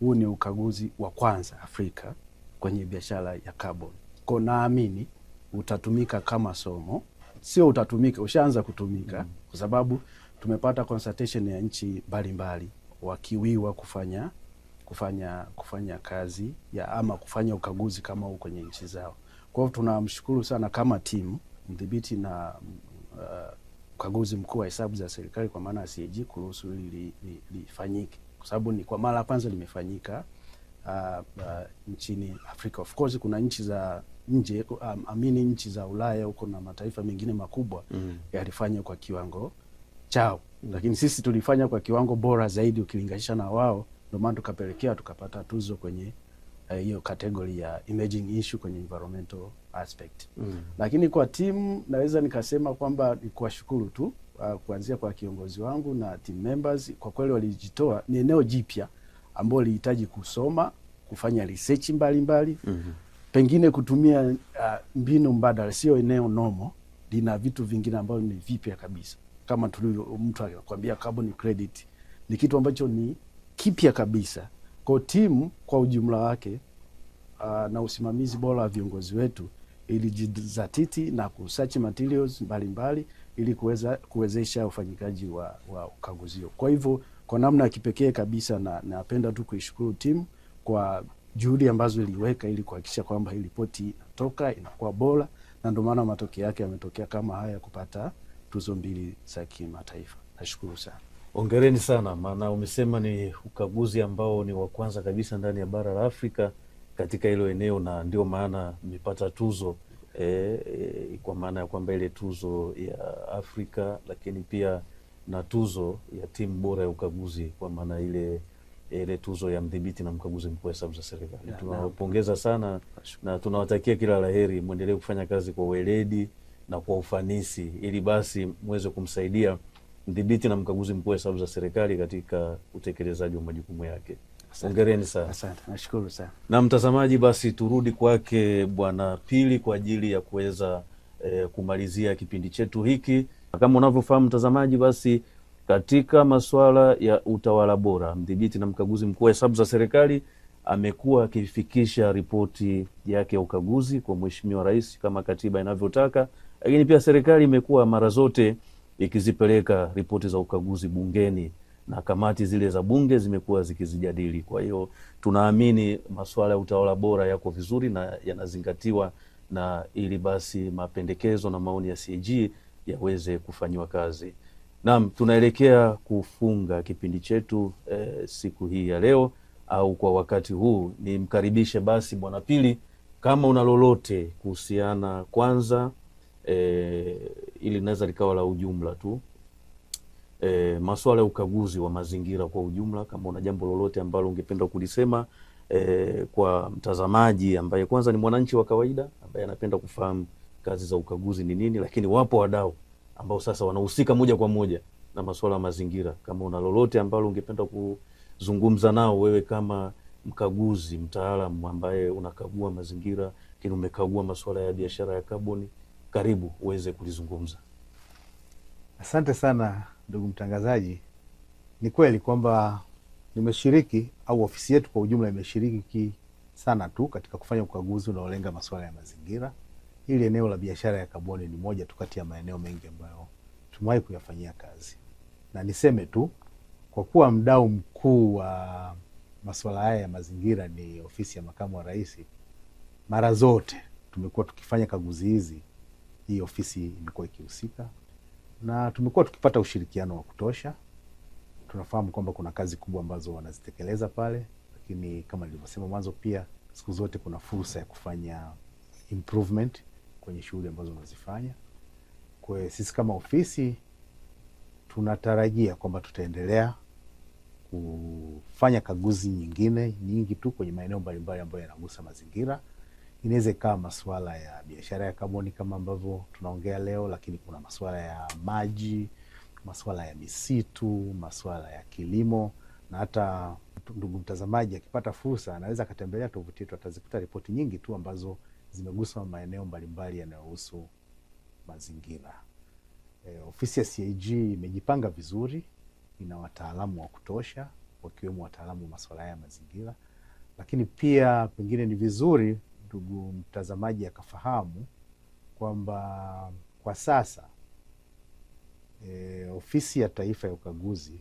huu ni ukaguzi wa kwanza Afrika kwenye biashara ya carbon. Kwa naamini utatumika kama somo, sio utatumika, ushaanza kutumika kwa sababu tumepata consultation ya nchi mbalimbali wakiwiwa kufanya kazi ya ama kufanya ukaguzi kama huu kwenye nchi zao. Kwa hiyo tunamshukuru sana kama timu mdhibiti na ukaguzi mkuu wa hesabu za serikali kwa maana ya CAG kuruhusu hili lifanyike, kwa sababu ni kwa mara ya kwanza limefanyika nchini Afrika. Of course kuna nchi za nje nchi za Ulaya huko na mataifa mengine makubwa yalifanya kwa kiwango chao, lakini sisi tulifanya kwa kiwango bora zaidi ukilinganisha na wao, ndio maana tukapata tuzo kwenye hiyo category ya emerging issue kwenye environmental aspect. Lakini kwa timu naweza nikasema kwamba ni kuwashukuru tu kuanzia kwa kiongozi wangu na team members, kwa kweli walijitoa. Ni eneo jipya ambalo lihitaji kusoma, kufanya research mbalimbali, pengine kutumia mbinu mbadala, sio eneo normal, lina vitu vingine ambavyo ni vipya kabisa. Kama mtu anakuambia carbon credit ni kitu ambacho ni kipya kabisa. Kwa timu kwa ujumla wake na usimamizi bora wa viongozi wetu ilijizatiti na kusearch materials mbalimbali ili kuwezesha ufanyikaji wa ukaguzi. Kwa hivyo kwa namna ya kipekee kabisa na napenda tu kuishukuru timu kwa juhudi ambazo iliweka ili kuhakikisha kwamba hii ripoti inatoka inakuwa bora, na ndio maana matokeo yake yametokea kama haya, kupata tuzo 2 za kimataifa. Nashukuru sana. Hongereni sana, maana umesema ni ukaguzi ambao ni wa kwanza kabisa ndani ya bara la Afrika katika hilo eneo, na ndio maana mmepata tuzo kwa maana ya kwamba ile tuzo ya Afrika, lakini pia na tuzo ya timu bora ya ukaguzi kwa maana ile tuzo ya mdhibiti na mkaguzi mkuu wa hesabu za serikali. Tunawapongeza sana na tunawatakia kila laheri, muendelee kufanya kazi kwa weledi na kwa ufanisi ili basi muweze kumsaidia mdhibiti na mkaguzi mkuu wa hesabu za serikali katika utekelezaji wa majukumu yake. Hongereni sana. Asante, nashukuru sana. Na mtazamaji, basi turudi kwake Bwana Pili kwa ajili ya kuweza kumalizia kipindi chetu hiki. Kama unavyofahamu mtazamaji, basi katika masuala ya utawala bora, mdhibiti na mkaguzi mkuu wa hesabu za serikali amekuwa akifikisha ripoti yake ya ukaguzi kwa Mheshimiwa Rais kama katiba inavyotaka, lakini pia serikali imekuwa mara zote ikizipeleka ripoti za ukaguzi bungeni na kamati zile za bunge zimekuwa zikizijadili. Kwa hiyo tunaamini masuala ya utawala bora yako vizuri na yanazingatiwa, na ili basi mapendekezo na maoni ya CAG yaweze kufanyiwa kazi. Naam, tunaelekea kufunga kipindi chetu siku hii ya leo au kwa wakati huu. Nimkaribishe basi Bwana Pili, kama una lolote kuhusiana kwanza ili linaweza likawa la ujumla tu masuala ya ukaguzi wa mazingira kwa ujumla, kama una jambo lolote ambalo ungependa kulisema kwa mtazamaji ambaye kwanza ni mwananchi wa kawaida ambaye anapenda kufahamu kazi za ukaguzi ni nini, lakini wapo wadau ambao sasa wanahusika moja kwa moja na masuala ya mazingira. Kama una lolote ambalo ungependa kuzungumza nao wewe kama mkaguzi mtaalamu ambaye unakagua mazingira, lakini umekagua masuala ya biashara ya kaboni, karibu uweze kulizungumza. Asante sana ndugu mtangazaji. Ni kweli kwamba nimeshiriki au ofisi yetu kwa ujumla imeshiriki sana tu katika kufanya ukaguzi unaolenga masuala ya mazingira. Hili eneo la biashara ya kaboni ni moja tu kati ya maeneo mengi ambayo tumewahi kuyafanyia kazi, na niseme tu kwa kuwa mdau mkuu wa masuala haya ya mazingira ni ofisi ya makamu wa rais, mara zote tumekuwa tukifanya kaguzi hizi, hii ofisi imekuwa ikihusika na tumekuwa tukipata ushirikiano wa kutosha. Tunafahamu kwamba kuna kazi kubwa ambazo wanazitekeleza pale, lakini kama nilivyosema mwanzo, pia siku zote kuna fursa ya kufanya improvement kwenye shughuli ambazo wanazifanya. Kwa hiyo sisi kama ofisi tunatarajia kwamba tutaendelea kufanya kaguzi nyingi tu kwenye maeneo mbalimbali ambayo yanagusa mazingira. Inaweza ikawa masuala ya biashara ya kaboni kama ambavyo tunaongea leo, lakini kuna masuala ya maji, masuala ya misitu, masuala ya kilimo, na hata ndugu mtazamaji akipata fursa anaweza akatembelea tovuti yetu, atazikuta ripoti nyingi tu ambazo zimegusa maeneo mbalimbali yanayohusu mazingira. Ofisi ya CAG imejipanga vizuri, ina wataalamu wa kutosha wakiwemo wataalamu wa masuala ya mazingira, lakini pia pengine ni vizuri ndugu mtazamaji akafahamu kwamba kwa sasa ofisi ya taifa ya ukaguzi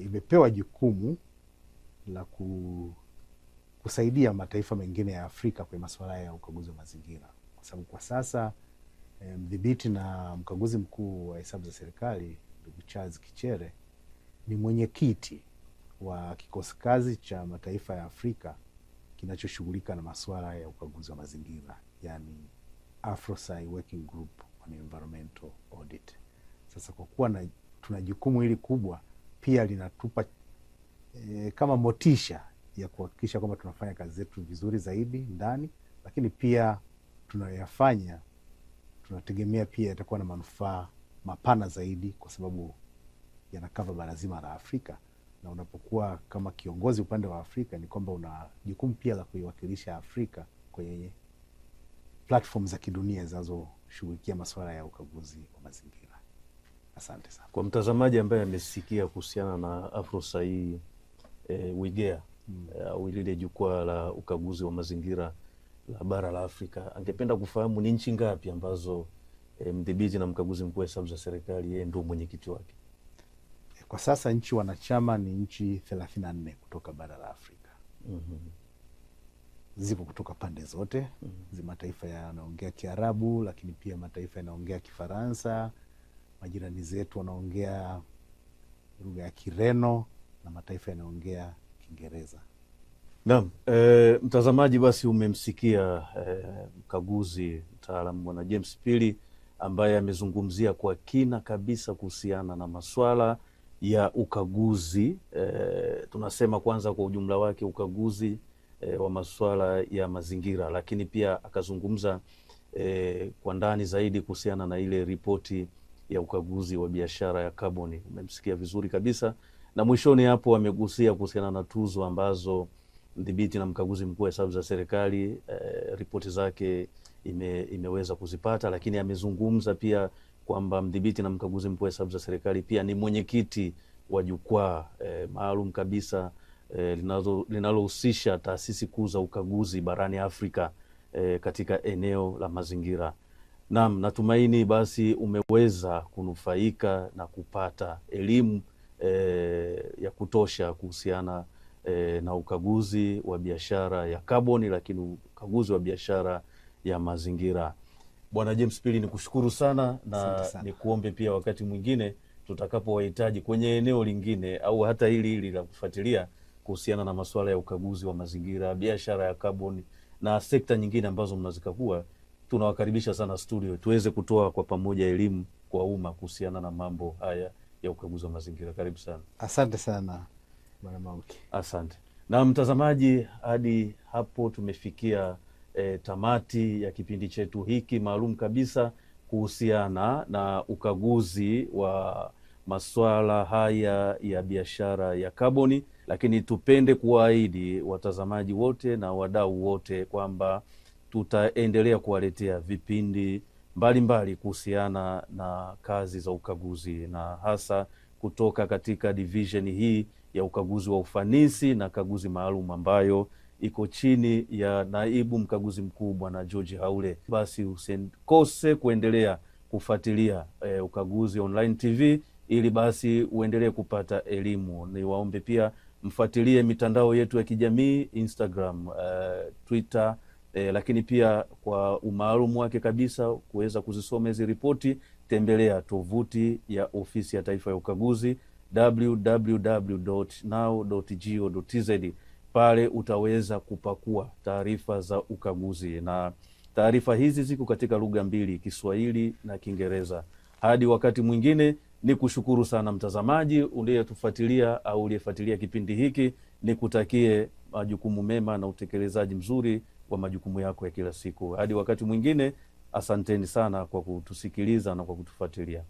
imepewa jukumu la kusaidia mataifa mengine ya Afrika kwenye masuala ya ukaguzi wa mazingira, kwa sababu kwa sasa mdhibiti na mkaguzi mkuu wa hesabu za serikali ndugu Charles Kichere ni mwenyekiti wa kikosi kazi cha mataifa ya Afrika kinachoshughulika na masuala ya ukaguzi wa mazingira, yani AfroSci Working Group on Environmental Audit. Sasa kwa kuwa tuna jukumu hili kubwa, pia linatupa kama motisha ya kuhakikisha kwamba tunafanya kazi zetu vizuri zaidi ndani, lakini pia tunayoyafanya tunategemea pia yatakuwa na manufaa mapana zaidi, kwa sababu yanakava bara zima la Afrika. Na unapokuwa kama kiongozi upande wa Afrika ni kwamba una jukumu pia la kuiwakilisha Afrika kwenye platform za kidunia zinazoshughulikia masuala ya ukaguzi wa mazingira. Asante sana. Kwa mtazamaji ambaye amesikia kuhusiana na AfroSci WIGEA au lile jukwaa la ukaguzi wa mazingira la bara la Afrika, angependa kufahamu ni nchi ngapi ambazo mdhibiti na mkaguzi mkuu wa hesabu za serikali yeye ndio mwenyekiti wake? Kwa sasa nchi wanachama ni nchi 34 kutoka bara la Afrika. Zipo kutoka pande zote. Mataifa yanaongea Kiarabu, lakini pia mataifa yanaongea Kifaransa, majirani zetu wanaongea lugha ya Kireno, na mataifa yanaongea Kiingereza. Naam, mtazamaji, basi umemsikia mkaguzi mtaalamu Bwana James Pili ambaye amezungumzia kwa kina kabisa kuhusiana na maswala ya ukaguzi. Tunasema kwanza kwa ujumla wake ukaguzi wa masuala ya mazingira, lakini pia akazungumza kwa ndani zaidi kuhusiana na ile ripoti ya ukaguzi wa biashara ya kaboni. Umemsikia vizuri kabisa, na mwishoni hapo amegusia kuhusiana na tuzo ambazo mdhibiti na mkaguzi mkuu wa hesabu za serikali ripoti zake imeweza kuzipata, lakini amezungumza pia kwamba mdhibiti na mkaguzi mkuu wa hesabu za serikali pia ni mwenyekiti wa jukwaa maalum kabisa linalohusisha taasisi kuu za ukaguzi barani Afrika katika eneo la mazingira. Naam, natumaini basi umeweza kunufaika na kupata elimu ya kutosha kuhusiana na ukaguzi wa biashara ya kaboni, lakini ukaguzi wa biashara ya mazingira. Bwana James Pili, nikushukuru sana na nikuombe pia wakati mwingine tutakapowahitaji kwenye eneo lingine au hata hili la kufuatilia kuhusiana na masuala ya ukaguzi wa mazingira, biashara ya kaboni na sekta nyingine ambazo mnazikagua, tunawakaribisha sana studio tuweze kutoa kwa pamoja elimu kwa umma kuhusiana na mambo haya ya ukaguzi wa mazingira. Karibu sana. Asante sana Bwana Mauki. Asante. Na mtazamaji, hadi hapo tumefikia tamati ya kipindi chetu hiki maalum kabisa kuhusiana na ukaguzi wa masuala haya ya biashara ya kaboni, lakini tupende kuwaahidi watazamaji wote na wadau wote kwamba tutaendelea kuwaletea vipindi mbalimbali kuhusiana na kazi za ukaguzi, na hasa kutoka katika division hii ya ukaguzi wa ufanisi na kaguzi maalum ambayo iko chini ya naibu mkaguzi mkuu Bwana George Haule. Basi usikose kuendelea kufuatilia Ukaguzi Online TV ili basi uendelee kupata elimu. Niwaombe pia mfuatilie mitandao yetu ya kijamii Instagram, Twitter, lakini pia kwa umaalumu wake kabisa kuweza kuzisoma hizi ripoti, tembelea tovuti ya Ofisi ya Taifa ya Ukaguzi www.now.go.tz. Pale utaweza kupakua taarifa za ukaguzi, na taarifa hizi ziko katika lugha mbili, Kiswahili na Kiingereza. Hadi wakati mwingine, ni kushukuru sana mtazamaji uliyetufuatilia au uliyefuatilia kipindi hiki. Nikutakie majukumu mema na utekelezaji mzuri wa majukumu yako ya kila siku. Hadi wakati mwingine, asanteni sana kwa kutusikiliza na kwa kutufuatilia.